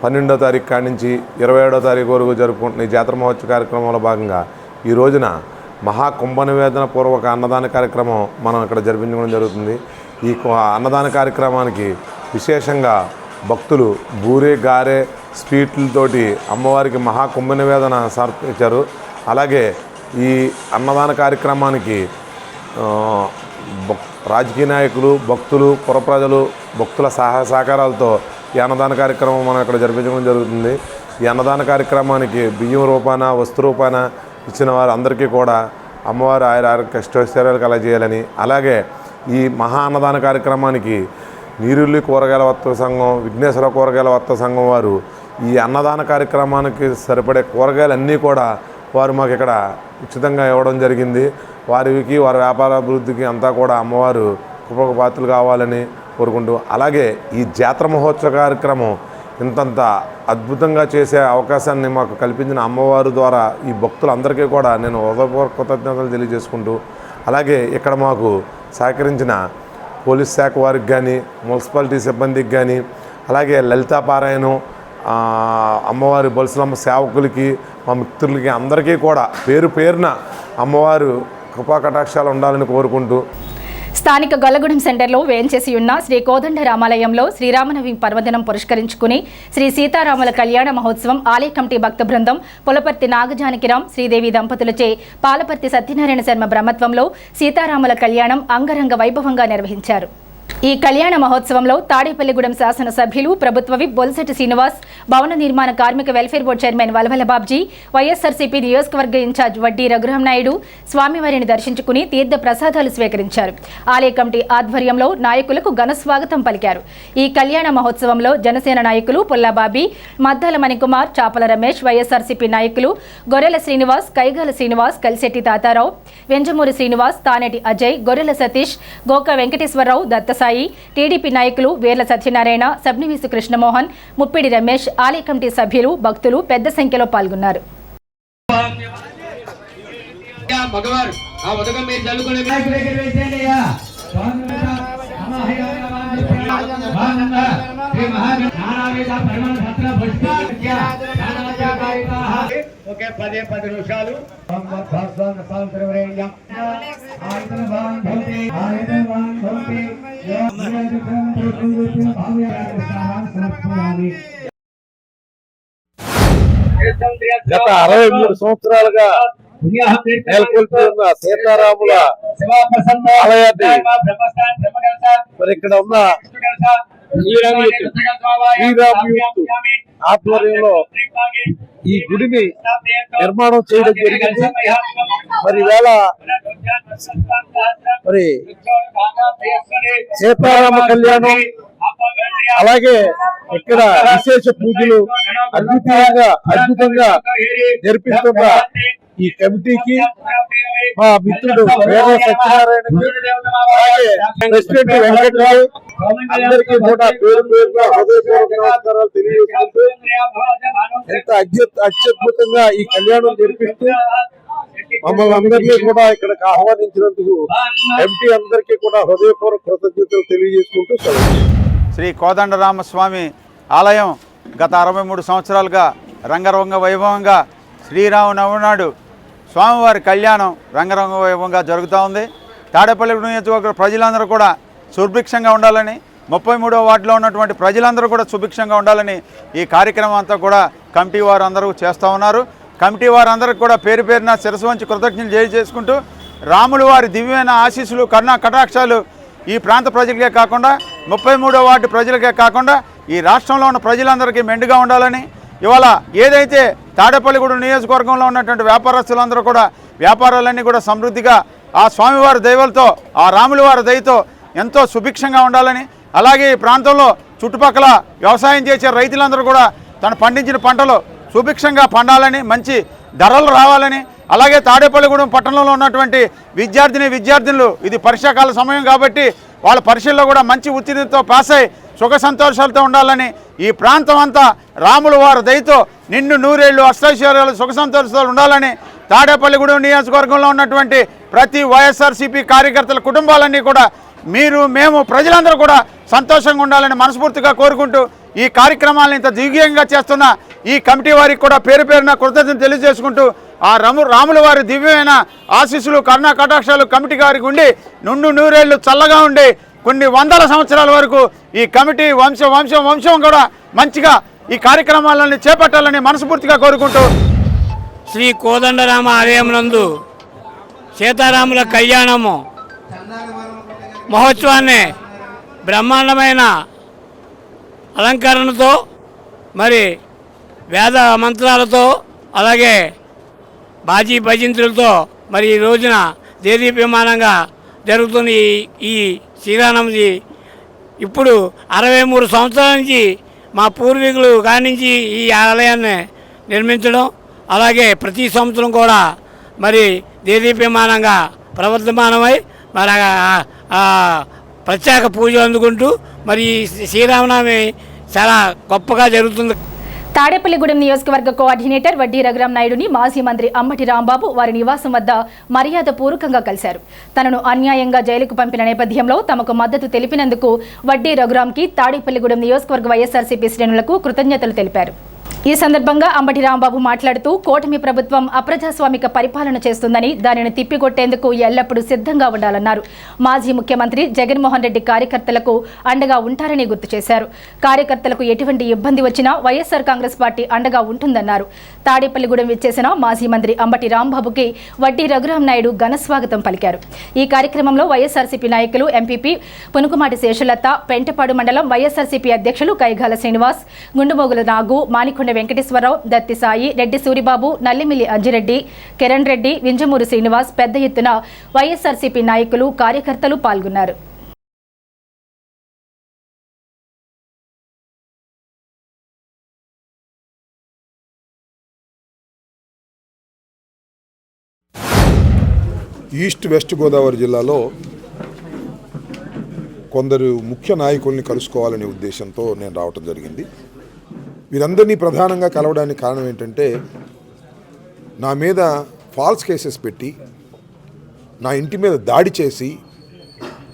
12వ తారీఖు కాడి నుంచి 27వ తారీఖు వరకు జరుపుకుంటున్న ఈ జాతర మహోత్సవ కార్యక్రమంలో భాగంగా ఈ రోజున మహాకుంభ నివేదన పూర్వక అన్నదాన కార్యక్రమం మనం ఇక్కడ జరిపించడం జరుగుతుంది. ఈ అన్నదాన కార్యక్రమానికి విశేషంగా భక్తులు బూరే గారె స్వీట్లతోటి అమ్మవారికి మహాకుంభ నివేదన సమర్పించారు. అలాగే ఈ అన్నదాన కార్యక్రమానికి రాజకీయ నాయకులు, భక్తులు, పుర ప్రజలు, భక్తుల సహాయ సహకారాలతో ఈ అన్నదాన కార్యక్రమం మనం ఇక్కడ జరిపించడం జరుగుతుంది. ఈ అన్నదాన కార్యక్రమానికి బియ్యం రూపాన, వస్తు రూపాన ఇచ్చిన వారు అందరికీ కూడా అమ్మవారు ఆరోగ్య అష్టైశ్వర్యాలు కలగజేయాలని, అలాగే ఈ మహా అన్నదాన కార్యక్రమానికి నీరుల్లి కూరగాయల వర్తక సంఘం, విఘ్నేశ్వర కూరగాయల వర్తక సంఘం వారు ఈ అన్నదాన కార్యక్రమానికి సరిపడే కూరగాయలన్నీ కూడా వారు మాకు ఇక్కడ ఉచితంగా ఇవ్వడం జరిగింది. వారికి వారి వ్యాపార అభివృద్ధికి అంతా కూడా అమ్మవారు కృపకు పాత్రలు కావాలని కోరుకుంటూ, అలాగే ఈ జాతర మహోత్సవ కార్యక్రమం ఇంతంత అద్భుతంగా చేసే అవకాశాన్ని మాకు కల్పించిన అమ్మవారి ద్వారా ఈ భక్తులందరికీ కూడా నేను హృదయపూర్వక కృతజ్ఞతలు తెలియజేసుకుంటూ, అలాగే ఇక్కడ మాకు సహకరించిన పోలీస్ శాఖ వారికి కానీ, మున్సిపాలిటీ సిబ్బందికి కానీ, అలాగే లలితాపారాయణం అమ్మవారి బొలసలమ్మ సేవకులకి, మా మిత్రులకి అందరికీ కూడా పేరు పేరున అమ్మవారు కృపా కటాక్షాలు ఉండాలని కోరుకుంటూ, స్థానిక గొల్లగూడెం సెంటర్లో వేంచేసి ఉన్న శ్రీ కోదండ రామాలయంలో శ్రీరామనవమి పర్వదినం పురస్కరించుకుని శ్రీ సీతారాముల కళ్యాణ మహోత్సవం ఆలయ కమిటీ భక్త బృందం పులపర్తి నాగజానకిరాం శ్రీదేవి దంపతులచే పాలపర్తి సత్యనారాయణ శర్మ బ్రహ్మత్వంలో సీతారాముల కళ్యాణం అంగరంగ వైభవంగా నిర్వహించారు. ఈ కళ్యాణ మహోత్సవంలో తాడేపల్లిగూడెం శాసనసభ్యులు ప్రభుత్వ విప్ బొలిశెట్టి శ్రీనివాస్, భవన నిర్మాణ కార్మిక welfare board chairman Valavala Babji, YSRCP నియోజకవర్గ ఇన్ఛార్జ్ వడ్డీ రఘురాం నాయుడు స్వామివారిని దర్శించుకుని తీర్థ ప్రసాదాలు స్వీకరించారు. ఆలయ కమిటీ ఆధ్వర్యంలో నాయకులకు ఘన స్వాగతం పలికారు. ఈ కళ్యాణ మహోత్సవంలో జనసేన నాయకులు పుల్లాబాబీ, మద్దాల మణికుమార్, చాపల రమేష్, వైఎస్ఆర్సీపీ నాయకులు గొర్రెల శ్రీనివాస్, కైగాల శ్రీనివాస్, కలిశెట్టి తాతారావు, వెంజమూరి శ్రీనివాస్, తానేటి అజయ్, గొర్రెల సతీష్, గోక వెంకటేశ్వరరావు, దత్తసాయి, టీడీపీ నాయకులు వేర్ల సత్యనారాయణ, సబ్నివీసు కృష్ణమోహన్, ముప్పిడి రమేష్, ఆలయ కమిటీ సభ్యులు, భక్తులు పెద్ద సంఖ్యలో పాల్గొన్నారు. పదే 10 నిమిషాలు గత 63 సంవత్సరాలుగా నెలకొల్పి ఉన్న సీతారాముల ఆలయాన్ని మరి ఇక్కడ ఉన్న శ్రీరామ్ ఆధ్వర్యంలో ఈ గుడిని నిర్మాణం చేయడం జరిగింది. మరి వేళ మరి సీతారామ కళ్యాణం, అలాగే ఇక్కడ విశేష పూజలు అద్భుతంగా జరిపిస్తున్న ఈ కమిటీకి, మా మిత్రుడు వేద సత్యనారాయణకి, అలాగే ప్రెసిడెంట్ వెంకటరావు అందరికీ కూడా పేరు పేరుగా హృదయపూర్వక నమస్కారాలు తెలియజేసుకుంటూ, ఎంత అత్యద్భుతంగా ఈ కళ్యాణం జరిపిస్తూ మమ్మల్ని అందరినీ కూడా ఇక్కడికి ఆహ్వానించినందుకు ఎంపీ అందరికీ కూడా హృదయపూర్వక కృతజ్ఞతలు తెలియజేసుకుంటూ శ్రీ కోదండరామస్వామి ఆలయం గత 63 సంవత్సరాలుగా రంగరంగ వైభవంగా శ్రీరామనవమి నాడు స్వామివారి కళ్యాణం రంగరంగ వైభవంగా జరుగుతూ ఉంది. తాడేపల్లిగూడెం నియోజకవర్గ ప్రజలందరూ కూడా సుభిక్షంగా ఉండాలని, 33వ వార్డులో ఉన్నటువంటి ప్రజలందరూ కూడా సుభిక్షంగా ఉండాలని ఈ కార్యక్రమం అంతా కూడా కమిటీ వారు అందరూ చేస్తూ ఉన్నారు. కమిటీ వారందరికీ కూడా పేరు పేరున శిరస్సు వంచి కృతజ్ఞతలు తెలియజేసుకుంటూ, రాములు వారి దివ్యమైన ఆశీస్సులు, కరుణా కటాక్షాలు ఈ ప్రాంత ప్రజలకే కాకుండా 33వ వార్డు ప్రజలకే కాకుండా ఈ రాష్ట్రంలో ఉన్న ప్రజలందరికీ మెండుగా ఉండాలని, ఇవాళ ఏదైతే తాడేపల్లిగూడెం నియోజకవర్గంలో ఉన్నటువంటి వ్యాపారస్తులందరూ కూడా వ్యాపారాలన్నీ కూడా సమృద్ధిగా ఆ స్వామివారి దయవలతో, ఆ రాముల వారి దయతో ఎంతో సుభిక్షంగా ఉండాలని, అలాగే ఈ ప్రాంతంలో చుట్టుపక్కల వ్యవసాయం చేసే రైతులందరూ కూడా తను పండించిన పంటలు సుభిక్షంగా పండాలని, మంచి ధరలు రావాలని, అలాగే తాడేపల్లిగూడెం పట్టణంలో ఉన్నటువంటి విద్యార్థినులు ఇది పరీక్షాకాల సమయం కాబట్టి వాళ్ళ పరీక్షల్లో కూడా మంచి ఉత్తీర్ణతతో పాస్ అయ్యి సుఖ సంతోషాలతో ఉండాలని, ఈ ప్రాంతం అంతా రాముల వారి దయతో నిండు నూరేళ్లు అష్టైశ్వర్యాలు సుఖ సంతోషాలు ఉండాలని తాడేపల్లిగూడెం నియోజకవర్గంలో ఉన్నటువంటి ప్రతి వైఎస్ఆర్సీపీ కార్యకర్తల కుటుంబాలన్నీ కూడా మేము ప్రజలందరూ కూడా సంతోషంగా ఉండాలని మనస్ఫూర్తిగా కోరుకుంటూ ఈ కార్యక్రమాలను ఇంత దివ్యంగా చేస్తున్న ఈ కమిటీ వారికి కూడా పేరు పేరున కృతజ్ఞతలు తెలియజేసుకుంటూ ఆ రాముల వారి దివ్యమైన ఆశీస్సులు కరుణా కటాక్షాలు కమిటీ గారికి ఉండి నూరేళ్లు చల్లగా ఉండి కొన్ని వందల సంవత్సరాల వరకు ఈ కమిటీ వంశం కూడా మంచిగా ఈ కార్యక్రమాలను చేపట్టాలని మనస్ఫూర్తిగా కోరుకుంటూ శ్రీ కోదండరామ ఆలయం నందు సీతారాముల కళ్యాణము మహోత్సవాన్ని బ్రహ్మాండమైన అలంకరణతో మరి వేద మంత్రాలతో అలాగే బాజీ భజంతులతో మరి ఈ రోజున దేదీప్యమానంగా జరుగుతున్న ఈ శ్రీరామనవమి ఇప్పుడు 63 సంవత్సరాల నుంచి మా పూర్వీకులు కానించి ఈ ఆలయాన్ని నిర్మించడం అలాగే ప్రతి సంవత్సరం కూడా మరి దేదీప్యమానంగా ప్రవర్ధమానమై మరి ప్రత్యేక పూజలు అందుకుంటూ మరి శ్రీరామనవమి చాలా గొప్పగా జరుగుతుంది. తాడేపల్లిగూడెం నియోజకవర్గ కోఆర్డినేటర్ వడ్డీ రఘురాం నాయుడుని మాజీ మంత్రి అంబటి రాంబాబు వారి నివాసం వద్ద మర్యాదపూర్వకంగా కలిశారు. తనను అన్యాయంగా జైలుకు పంపిన నేపథ్యంలో తమకు మద్దతు తెలిపినందుకు వడ్డీ రఘురాంకి తాడేపల్లిగూడెం నియోజకవర్గ వైఎస్ఆర్సీపీ శ్రేణులకు కృతజ్ఞతలు తెలిపారు. ఈ సందర్భంగా అంబటి రాంబాబు మాట్లాడుతూ కూటమి ప్రభుత్వం అప్రజాస్వామిక పరిపాలన చేస్తుందని దానిని తిప్పికొట్టేందుకు ఎల్లప్పుడూ సిద్ధంగా ఉండాలన్నారు. మాజీ ముఖ్యమంత్రి జగన్మోహన్ రెడ్డి కార్యకర్తలకు అండగా ఉంటారని గుర్తు చేశారు. కార్యకర్తలకు ఎటువంటి ఇబ్బంది వచ్చినా వైఎస్ఆర్ కాంగ్రెస్ పార్టీ అండగా ఉంటుందన్నారు. తాడేపల్లిగూడెం విచ్చేసిన మాజీ మంత్రి అంబటి రాంబాబుకి వడ్డీ రఘురాం నాయుడు ఘనస్వాగతం పలికారు. ఈ కార్యక్రమంలో వైఎస్ఆర్సీపీ నాయకులు ఎంపీపీ పునుకుమాటి శేషలత, పెంటపాడు మండలం వైఎస్ఆర్సీపీ అధ్యక్షులు కైగాల శ్రీనివాస్, గుండుమోగుల నాగు, మాణికొండ వెంకటేశ్వరరావు, దత్తి సాయి, రెడ్డి సూరిబాబు, నల్లిమిల్లి అంజిరెడ్డి, కిరణ్ రెడ్డి, వింజమూరు శ్రీనివాస్ పెద్ద ఎత్తున వైఎస్ఆర్సీపీ నాయకులు కార్యకర్తలు పాల్గొన్నారు. ఈస్ట్ వెస్ట్ గోదావరి జిల్లాలో కొందరు ముఖ్య నాయకుల్ని కలుసుకోవాలనే ఉద్దేశంతో నేను రావటం జరిగింది. వీరందరినీ ప్రధానంగా కలవడానికి కారణం ఏంటంటే, నా మీద ఫాల్స్ కేసెస్ పెట్టి నా ఇంటి మీద దాడి చేసి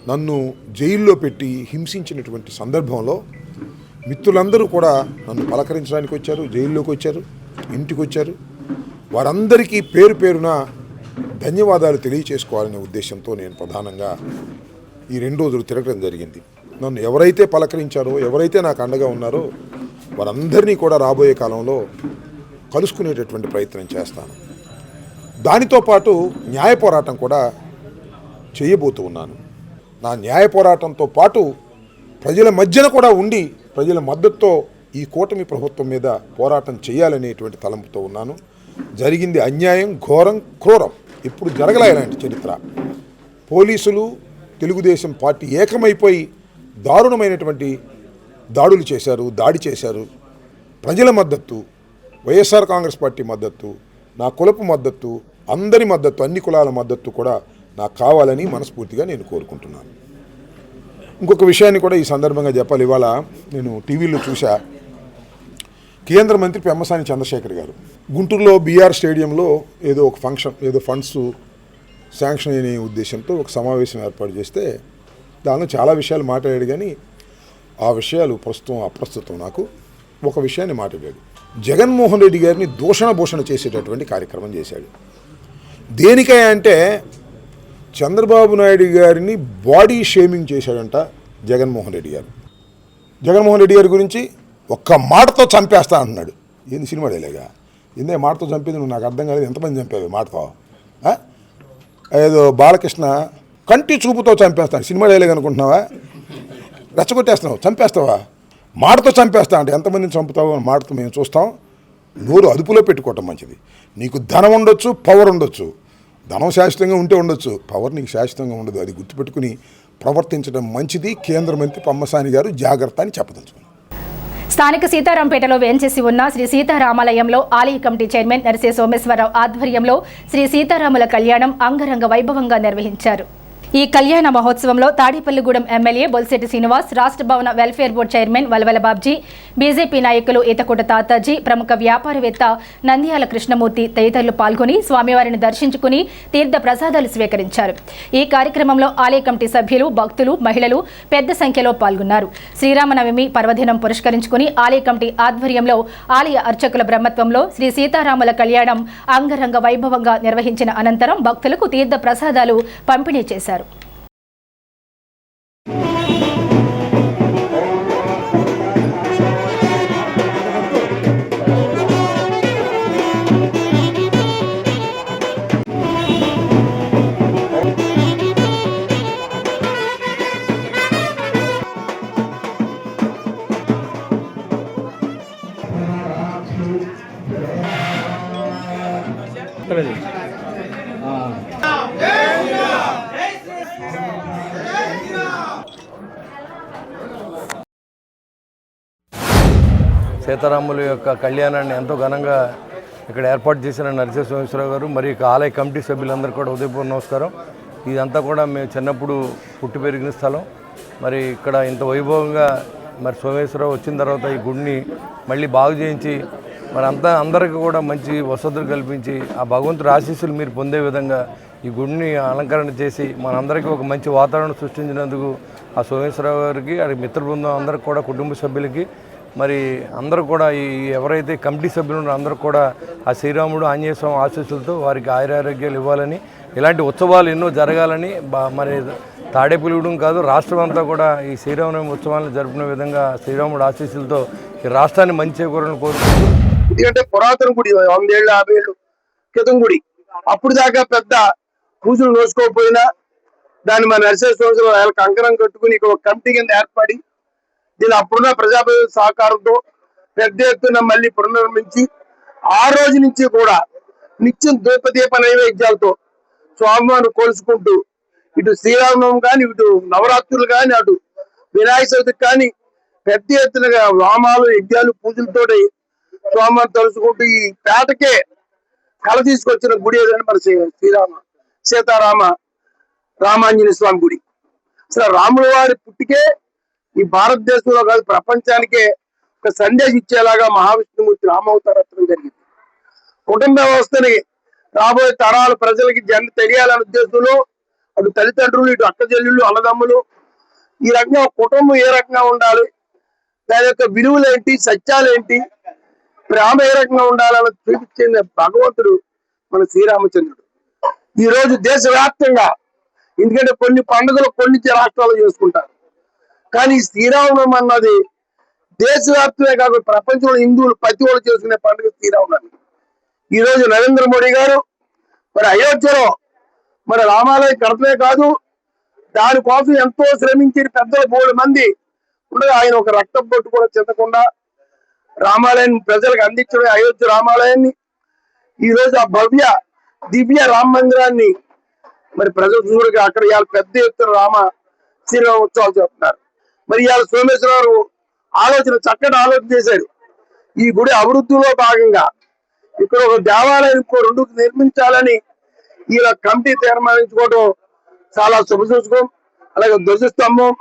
నన్ను జైల్లో పెట్టి హింసించినటువంటి సందర్భంలో మిత్రులందరూ కూడా నన్ను పలకరించడానికి వచ్చారు, జైల్లోకి వచ్చారు, ఇంటికి వచ్చారు. వారందరికీ పేరు పేరున ధన్యవాదాలు తెలియచేసుకోవాలనే ఉద్దేశంతో నేను ప్రధానంగా ఈ 2 రోజులు తిరగడం జరిగింది. నన్ను ఎవరైతే పలకరించారో, ఎవరైతే నాకు అండగా ఉన్నారో వారందరినీ కూడా రాబోయే కాలంలో కలుసుకునేటటువంటి ప్రయత్నం చేస్తాను. దానితో పాటు న్యాయ పోరాటం కూడా చేయబోతూ ఉన్నాను. నా న్యాయ పోరాటంతో పాటు ప్రజల మధ్యన కూడా ఉండి ప్రజల మద్దతుతో ఈ కూటమి ప్రభుత్వం మీద పోరాటం చేయాలనేటువంటి తలంపుతో ఉన్నాను. జరిగింది అన్యాయం, ఘోరం, క్రూరం. ఇప్పుడు జరగలే ఇలాంటి చరిత్ర. పోలీసులు, తెలుగుదేశం పార్టీ ఏకమైపోయి దారుణమైనటువంటి దాడులు చేశారు, దాడి చేశారు. ప్రజల మద్దతు, వైఎస్ఆర్ కాంగ్రెస్ పార్టీ మద్దతు, నా కులపు మద్దతు, అందరి మద్దతు, అన్ని కులాల మద్దతు కూడా నాకు కావాలని మనస్ఫూర్తిగా నేను కోరుకుంటున్నాను. ఇంకొక విషయాన్ని కూడా ఈ సందర్భంగా చెప్పాలి. ఇవాళ నేను టీవీలో చూసా, కేంద్ర మంత్రి పెమ్మసాని చంద్రశేఖర్ గారు గుంటూరులో బీఆర్ స్టేడియంలో ఏదో ఒక ఫంక్షన్, ఏదో ఫండ్స్ శాంక్షన్ అనే ఉద్దేశంతో ఒక సమావేశం ఏర్పాటు చేస్తే దానిలో చాలా విషయాలు మాట్లాడాడు. కానీ ఆ విషయాలు ప్రస్తుతం అప్రస్తుతం. నాకు ఒక విషయాన్ని మాట్లాడాడు. జగన్మోహన్ రెడ్డి గారిని దూషణ చేసేటటువంటి కార్యక్రమం చేశాడు. దేనికై అంటే చంద్రబాబు నాయుడు గారిని బాడీ షేమింగ్ చేశాడంట జగన్మోహన్ రెడ్డి గారు. జగన్మోహన్ రెడ్డి గారి గురించి ఒక్క మాటతో చంపేస్తా అంటున్నాడు. ఏంది సినిమా డైలాగా? ఏందే మాటతో చంపేది? నువ్వు నాకు అర్థం కాలేదు. ఎంతమంది చంపావు మాటతో? ఏదో బాలకృష్ణ కంటి చూపుతో చంపేస్తాను సినిమా డైలాగ్ అనుకుంటున్నావా? రెచ్చగొట్టేస్తున్నావు, చంపేస్తావా? మాటతో చంపేస్తా అంటే ఎంతమందిని చంపుతావు? మాటతో మేము చూస్తాం. నోరు అదుపులో పెట్టుకోవటం మంచిది. నీకు ధనం ఉండొచ్చు, పవర్ ఉండొచ్చు. ధనం శాశ్వతంగా ఉంటే ఉండొచ్చు, పవర్ నీకు శాశ్వతంగా ఉండదు. అది గుర్తుపెట్టుకుని ప్రవర్తించడం మంచిది. కేంద్ర మంత్రి పెమ్మసాని గారు జాగ్రత్త అని చెప్పదలుచుకున్నారు. స్థానిక సీతారాంపేటలో వేంచేసి ఉన్న శ్రీ సీతారామాలయంలో ఆలయ కమిటీ చైర్మన్ నరసే సోమేశ్వరరావు ఆధ్వర్యంలో శ్రీ సీతారాముల కళ్యాణం అంగరంగ వైభవంగా నిర్వహించారు. ఈ కళ్యాణ మహోత్సవంలో తాడేపల్లిగూడెం ఎమ్మెల్యే బొల్శెట్టి శ్రీనివాస్, రాష్ట్ర భవన welfare board chairman Valavala Babji, BJP నాయకులు ఈతకోట తాతాజీ, ప్రముఖ వ్యాపారవేత్త నంద్యాల కృష్ణమూర్తి తదితరులు పాల్గొని స్వామివారిని దర్శించుకుని తీర్థ ప్రసాదాలు స్వీకరించారు. ఈ కార్యక్రమంలో ఆలయ కమిటీ సభ్యులు, భక్తులు, మహిళలు పెద్ద సంఖ్యలో పాల్గొన్నారు. శ్రీరామనవమి పర్వదినం పురస్కరించుకుని ఆలయ కమిటీ ఆధ్వర్యంలో ఆలయ అర్చకుల బ్రహ్మత్వంలో శ్రీ సీతారాముల కళ్యాణం అంగరంగ వైభవంగా నిర్వహించిన అనంతరం భక్తులకు తీర్థ ప్రసాదాలు పంపిణీ చేశారు. సీతారాముల యొక్క కళ్యాణాన్ని ఎంతో ఘనంగా ఇక్కడ ఏర్పాటు చేసిన నరసింహేశ్వరరావు గారు మరి ఆలయ కమిటీ సభ్యులందరూ కూడా ఉదయపూర్వ నమస్కారం. ఇదంతా కూడా మేము చిన్నప్పుడు పుట్టి పెరిగిన స్థలం. మరి ఇక్కడ ఇంత వైభవంగా మరి సోమేశ్వరరావు వచ్చిన తర్వాత ఈ గుడిని మళ్ళీ బాగు చేయించి మరి అందరికీ కూడా మంచి వసతులు కల్పించి ఆ భగవంతుడి ఆశీస్సులు మీరు పొందే విధంగా ఈ గుడిని అలంకరణ చేసి మనందరికీ ఒక మంచి వాతావరణం సృష్టించినందుకు ఆ సోమేశ్వరరావు గారికి అది మిత్ర బృందం అందరికి కూడా కుటుంబ సభ్యులకి మరి అందరూ కూడా ఈ ఎవరైతే కమిటీ సభ్యులు ఉన్నారో అందరూ కూడా ఆ శ్రీరాముడు ఆంజనేయ స్వామి ఆశీస్సులతో వారికి ఆయురారోగ్యాలు ఇవ్వాలని, ఇలాంటి ఉత్సవాలు ఎన్నో జరగాలని మరి తాడేపల్లిగూడెం కాదు రాష్ట్రం అంతా కూడా ఈ శ్రీరామనవమి ఉత్సవాలను జరుపుకునే విధంగా శ్రీరాముడు ఆశీస్సులతో ఈ రాష్ట్రాన్ని మంచి చేకూరాలని కోరుకుంటూ, ఎందుకంటే పురాతన గుడి 100 ఏళ్ళు 50 ఏళ్ళు క్రితం గుడి, అప్పుడు దాకా పెద్ద పూజలు నోసుకోకపోయినా దాన్ని మన నరసింహేశ్వర కంకణం కట్టుకుని ఇక్కడ ఒక కమిటీ కింద ఏర్పడి దీని అప్పుడున్న ప్రజాప్రతినిధుల సహకారంతో పెద్ద ఎత్తున మళ్ళీ పునర్నిర్మించి ఆ రోజు నుంచి కూడా నిత్యం దీపదీప నైవేద్యాలతో స్వామివారిని కోల్చుకుంటూ ఇటు శ్రీరామనవమి కానీ, ఇటు నవరాత్రులు కానీ, అటు వినాయక చవితికి కానీ పెద్ద ఎత్తున వామాలు, యజ్ఞాలు, పూజలతో స్వామివారిని తలుచుకుంటూ ఈ పేటకే కళ తీసుకొచ్చిన గుడి ఏదంటే మన సీతారామ రామాంజనేయ స్వామి గుడి. అసలు రాముల వారి పుట్టికే ఈ భారతదేశంలో కాదు ప్రపంచానికే ఒక సందేశం ఇచ్చేలాగా మహావిష్ణుమూర్తి రామావతారం జరిగింది. కుటుంబ వ్యవస్థని రాబోయే తరాల ప్రజలకి తెలియాలనే ఉద్దేశంలో అటు తల్లిదండ్రులు, ఇటు అక్క చెల్లెళ్ళు, అన్నదమ్ములు ఈ రకంగా కుటుంబం ఏ రకంగా ఉండాలి, దాని యొక్క విలువలు ఏంటి, సత్యాలు ఏంటి, ప్రేమ ఏ రకంగా ఉండాలని చూపించిన భగవంతుడు మన శ్రీరామచంద్రుడు. ఈ రోజు దేశవ్యాప్తంగా, ఎందుకంటే కొన్ని పండుగలు కొన్ని రాష్ట్రాల్లో చేసుకుంటారు, కానీ శ్రీరామనవమి అన్నది దేశవ్యాప్తమే కాకుండా ప్రపంచంలో హిందువులు ప్రతి ఒక్కరు చేసుకునే పండుగ శ్రీరామనవమి. ఈ రోజు నరేంద్ర మోడీ గారు మరి అయోధ్యలో మరి రామాలయం కడతమే కాదు, దానికోసం ఎంతో శ్రమించిన పెద్దలు 3 మంది ఉండగా ఆయన ఒక రక్తం పొట్టు కూడా చెందకుండా రామాలయాన్ని ప్రజలకు అందించడం, అయోధ్య రామాలయాన్ని ఈ రోజు ఆ భవ్య దివ్య రామ మందిరాన్ని మరి ప్రజలు చూడగా అక్కడ ఇవాళ పెద్ద ఎత్తున శ్రీరామ ఉత్సవాలు చేస్తున్నారు. మరి ఇవాళ సోమేశ్వరరావు చక్కటి ఆలోచన చేశారు. ఈ గుడి అభివృద్ధిలో భాగంగా ఇక్కడ ఒక దేవాలయం 2 నిర్మించాలని ఇలా కమిటీ తీర్మానించుకోవడం చాలా శుభసూచకం. అలాగే ధ్వజస్తంభం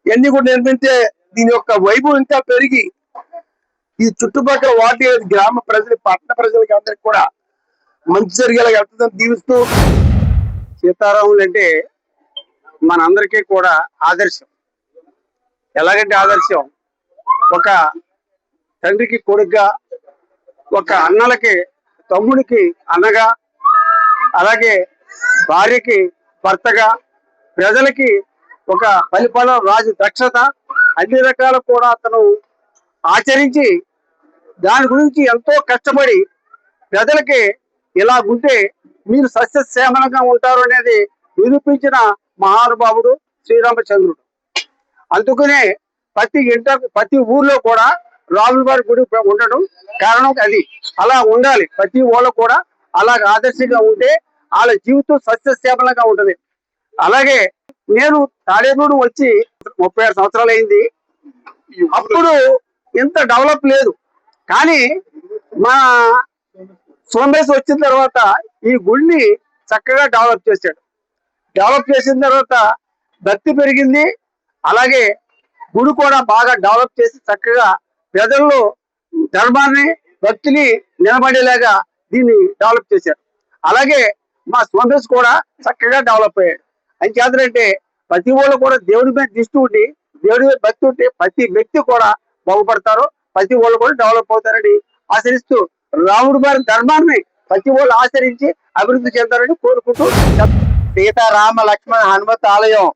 ఇవన్నీ కూడా నిర్మించే దీని యొక్క వైభవం ఇంకా పెరిగి ఈ చుట్టుపక్కల వాటి గ్రామ ప్రజలు, పట్టణ ప్రజలకి అందరికి కూడా మంచి జరిగేలా వెళ్తుందని దీవిస్తూ, సీతారాములు అంటే మనందరికీ కూడా ఆదర్శం. ఎలాగంటే ఆదర్శం, ఒక తండ్రికి కొడుకుగా, ఒక అన్నలకి తమ్ముడికి అన్నగా, అలాగే భార్యకి భర్తగా, ప్రజలకి ఒక పరిపాలన రాజు దక్షత అన్ని రకాలు కూడా అతను ఆచరించి దాని గురించి ఎంతో కష్టపడి ప్రజలకి ఇలా ఉంటే మీరు సస్యశ్యామలంగా ఉంటారు అనేది నిరూపించిన మహానుభావుడు శ్రీరామచంద్రుడు. అందుకనే ప్రతి ఊర్లో కూడా రాముల వారి గుడి ఉండడం కారణం అది. అలా ఉండాలి, ప్రతి ఊళ్ళో కూడా అలా ఆదర్శంగా ఉంటే వాళ్ళ జీవితం సస్యశ్యామలంగా ఉంటుంది. అలాగే నేను తాడేపల్లి వచ్చి 36 సంవత్సరాలు అయింది. అప్పుడు ఇంత డెవలప్ లేదు, కానీ మా సోమేశ్వర వచ్చిన తర్వాత ఈ గుడిని చక్కగా డెవలప్ చేశాడు. డెవలప్ చేసిన తర్వాత భక్తి పెరిగింది. అలాగే గుడి కూడా బాగా డెవలప్ చేసి చక్కగా ప్రజల్లో ధర్మాన్ని భక్తిని నిలబడేలాగా దీన్ని డెవలప్ చేశారు. అలాగే మా స్వామిస్ కూడా చక్కగా డెవలప్ అయ్యాడు. అంచేతంటే ప్రతి వాళ్ళు కూడా దేవుడి మీద దృష్టి ఉండి దేవుడి మీద భక్తి ఉంటే ప్రతి వ్యక్తి కూడా బాగుపడతారు, ప్రతి వాళ్ళు కూడా డెవలప్ అవుతారని ఆచరిస్తూ రాముడు గారి ధర్మాన్ని ప్రతి వాళ్ళు ఆచరించి అభివృద్ధి చెందారని కోరుకుంటూ సీతారామ లక్ష్మణ హనుమత్ ఆలయం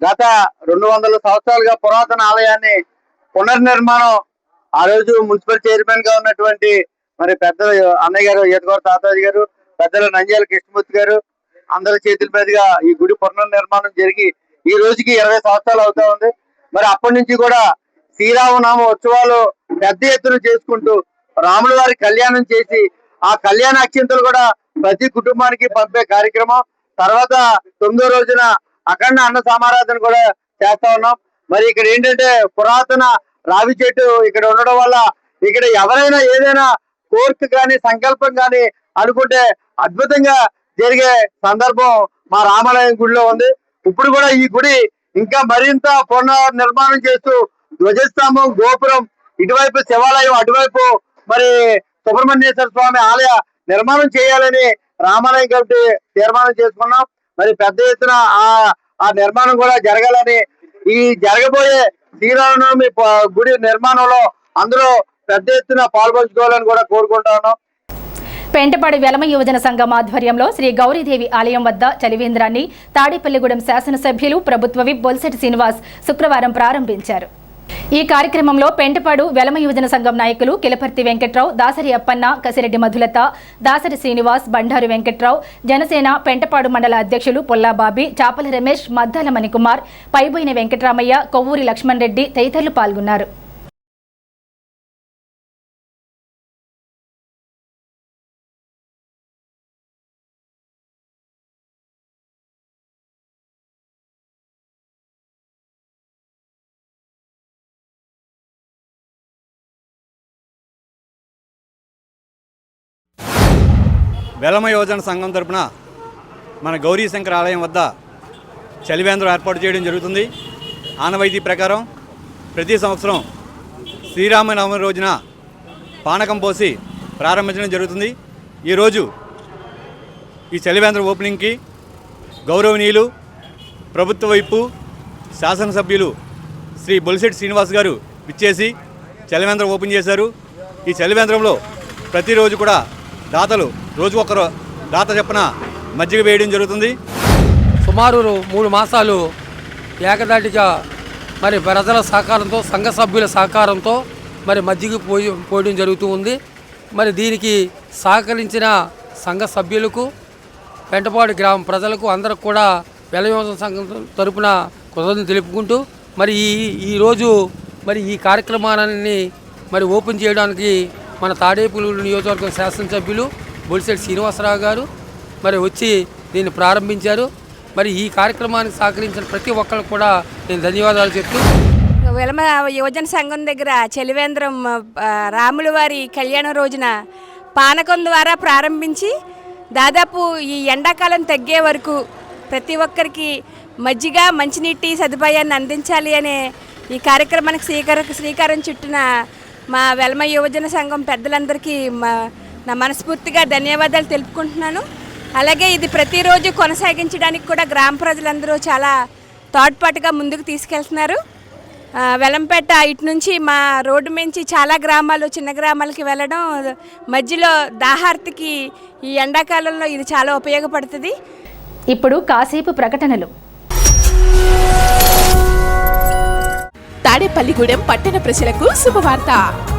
గత 200 సంవత్సరాలుగా పురాతన ఆలయాన్ని పునర్నిర్మాణం ఆ రోజు మున్సిపల్ చైర్మన్ గా ఉన్నటువంటి మరి పెద్దలు అన్నయ్య గారు ఈతగోర తాతాజీ గారు, పెద్దలు నంద్యాల కృష్ణమూర్తి గారు అందరి చేతుల మీదుగా ఈ గుడి పునర్నిర్మాణం జరిగి ఈ రోజుకి 20 సంవత్సరాలు అవుతా ఉంది. మరి అప్పటి నుంచి కూడా శ్రీరామనామ ఉత్సవాలు పెద్ద ఎత్తున చేసుకుంటూ రాముల వారి కళ్యాణం చేసి ఆ కళ్యాణ అక్షింతలు కూడా ప్రతి కుటుంబానికి పంపే కార్యక్రమం. తర్వాత 9వ రోజున అఖండ అన్న సమారాధన కూడా చేస్తా ఉన్నాం. మరి ఇక్కడ ఏంటంటే పురాతన రావి చెట్టు ఇక్కడ ఉండడం వల్ల ఇక్కడ ఎవరైనా ఏదైనా కోరిక కానీ సంకల్పం కానీ అనుకుంటే అద్భుతంగా జరిగే సందర్భం మా రామాలయం గుడిలో ఉంది. ఇప్పుడు కూడా ఈ గుడి ఇంకా మరింత పునర్నిర్మాణం చేస్తూ ధ్వజస్తంభం, గోపురం, ఇటువైపు శివాలయం, అటువైపు మరి సుబ్రహ్మణ్యేశ్వర స్వామి ఆలయ నిర్మాణం చేయాలని రామాలయం కమిటీ తీర్మానం చేసుకున్నాం. మరి పెద్ద ఎత్తున ఆ నిర్మాణం కూడా జరగాలని ఈ జరగబోయే శ్రీరామనవమి గుడి నిర్మాణంలో అందరూ పెద్ద ఎత్తున పాల్పంచుకోవాలని కూడా కోరుకుంటా ఉన్నాం. పెంటపాడు వెలమ యువజన సంఘం ఆధ్వర్యంలో శ్రీ గౌరీదేవి ఆలయం వద్ద చలివేంద్రాన్ని తాడేపల్లిగూడెం శాసనసభ్యులు ప్రభుత్వ విప్ బొల్సెట్టి శ్రీనివాస్ శుక్రవారం ప్రారంభించారు. ఈ కార్యక్రమంలో పెంటపాడు వెలమ యువజన సంఘం నాయకులు కిలపర్తి వెంకట్రావు, దాసరి అప్పన్న, కసిరెడ్డి మధులత, దాసరి శ్రీనివాస్, బండారు వెంకట్రావు, జనసేన పెంటపాడు మండల అధ్యక్షులు పొల్లాబాబి, చాపల రమేష్, మద్దాల మణికుమార్, పైబోయిన వెంకటరామయ్య, కొవ్వూరి లక్ష్మణ్ రెడ్డి తదితరులు పాల్గొన్నారు. వెలమ యువజన సంఘం తరపున మన గౌరీశంకర్ ఆలయం వద్ద చలివేంద్రం ఏర్పాటు చేయడం జరుగుతుంది. ఆనవాయితీ ప్రకారం ప్రతి సంవత్సరం శ్రీరామనవమి రోజున పానకం పోసి ప్రారంభించడం జరుగుతుంది. ఈరోజు ఈ చలివేంద్రం ఓపెనింగ్కి గౌరవనీయులు ప్రభుత్వ వైపు శాసనసభ్యులు శ్రీ బొలిశెట్టి శ్రీనివాస్ గారు విచ్చేసి చలివేంద్రం ఓపెన్ చేశారు. ఈ చలివేంద్రంలో ప్రతిరోజు కూడా దాతలు రోజు ఒకరు దాత చెప్పిన మజ్జిగ వేయడం జరుగుతుంది. సుమారు 3 మాసాలు ఏకదాటిగా మరి ప్రజల సహకారంతో, సంఘ సభ్యుల సహకారంతో మరి మజ్జిగ పోయడం జరుగుతూ ఉంది. మరి దీనికి సహకరించిన సంఘ సభ్యులకు, పెంటపాడు గ్రామ ప్రజలకు అందరికి కూడా వెలమ సంఘం తరపున కృతజ్ఞతలు తెలుపుకుంటూ మరి ఈరోజు మరి ఈ కార్యక్రమాన్ని మరి ఓపెన్ చేయడానికి మన తాడేపల్లి నియోజకవర్గం శాసనసభ్యులు బొలిశెట్టి శ్రీనివాసరావు గారు మరి వచ్చి దీన్ని ప్రారంభించారు. మరి ఈ కార్యక్రమానికి సహకరించిన ప్రతి ఒక్కరికి కూడా నేను ధన్యవాదాలు చెప్తూ వెలమ యువజన సంఘం దగ్గర చలివేంద్రం రాముల వారి కళ్యాణం రోజున పానకం ద్వారా ప్రారంభించి దాదాపు ఈ ఎండాకాలం తగ్గే వరకు ప్రతి ఒక్కరికి మజ్జిగ, మంచినీటి సదుపాయాన్ని అందించాలి అనే ఈ కార్యక్రమానికి శ్రీకారం చుట్టిన మా వెలమ యువజన సంఘం పెద్దలందరికీ నా మనస్ఫూర్తిగా ధన్యవాదాలు తెలుపుకుంటున్నాను. అలాగే ఇది ప్రతిరోజు కొనసాగించడానికి కూడా గ్రామ ప్రజలందరూ చాలా తోడ్పాటుగా ముందుకు తీసుకెళ్తున్నారు. వెలంపేట ఇటు నుంచి మా రోడ్డు నుంచి చాలా గ్రామాలు, చిన్న గ్రామాలకి వెళ్ళడం, మధ్యలో దాహార్తికి ఈ ఎండాకాలంలో ఇది చాలా ఉపయోగపడుతుంది. ఇప్పుడు కాసేపు ప్రకటనలు. తాడేపల్లిగూడెం పట్టణ ప్రజలకు శుభవార్త.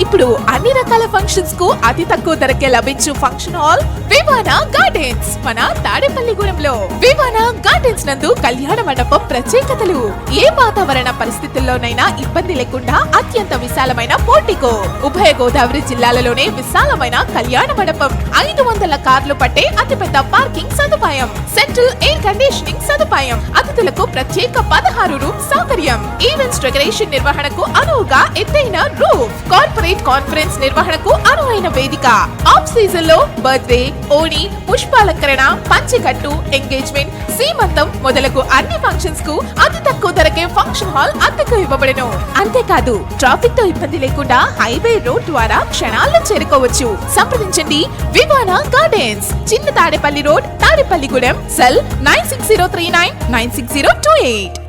ఇప్పుడు అన్ని రకాల ఫంక్షన్స్ కు అతి తక్కువ ధరకే లభించు ఫంక్షన్ హాల్ వివానా గార్డెన్స్ మన తాడేపల్లిగూడెంలో. వివానా గార్డెన్స్ నందు కళ్యాణ మండపం ప్రత్యేకతలు. ఏ వాతావరణ పరిస్థితుల్లోనైనా ఇబ్బంది లేకుండా అత్యంత విశాలమైన పోర్టికో, ఉభయ గోదావరి జిల్లాలలోనే విశాలమైన కళ్యాణ మండపం, 500 కార్లు పట్టే అతిపెద్ద పార్కింగ్ సదుపాయం, సెంట్రల్ ఎయిర్ కండిషనింగ్ సదుపాయం, అతిథులకు ప్రత్యేక 16 రూమ్ సౌకర్యం, ఈవెంట్స్ డెకరేషన్ నిర్వహణకు అనువుగా ఎత్తైన రూఫ్, కార్పొరేట్ కాన్ఫరెన్స్ నిర్వహణకు అనువైన వేదిక, ఆఫ్ సీజన్ లో బర్త్డే, ఓణి, పుష్పాలంకరణ, పంచెకట్టు, ఎంగేజ్మెంట్, సీమంతం మొదలగు అన్ని ఫంక్షన్స్ కు అతి తక్కువ ధరకే ఫంక్షన్ హాల్ అద్దెకు ఇవ్వబడను. అంతేకాదు ట్రాఫిక్ తో ఇబ్బంది లేకుండా హైవే రోడ్ ద్వారా క్షణాల్లో చేరుకోవచ్చు. సంప్రదించండి వివానా గార్డెన్స్, చిన్న తాడేపల్లి రోడ్, తాడేపల్లిగూడెం. సెల్ 9603996028.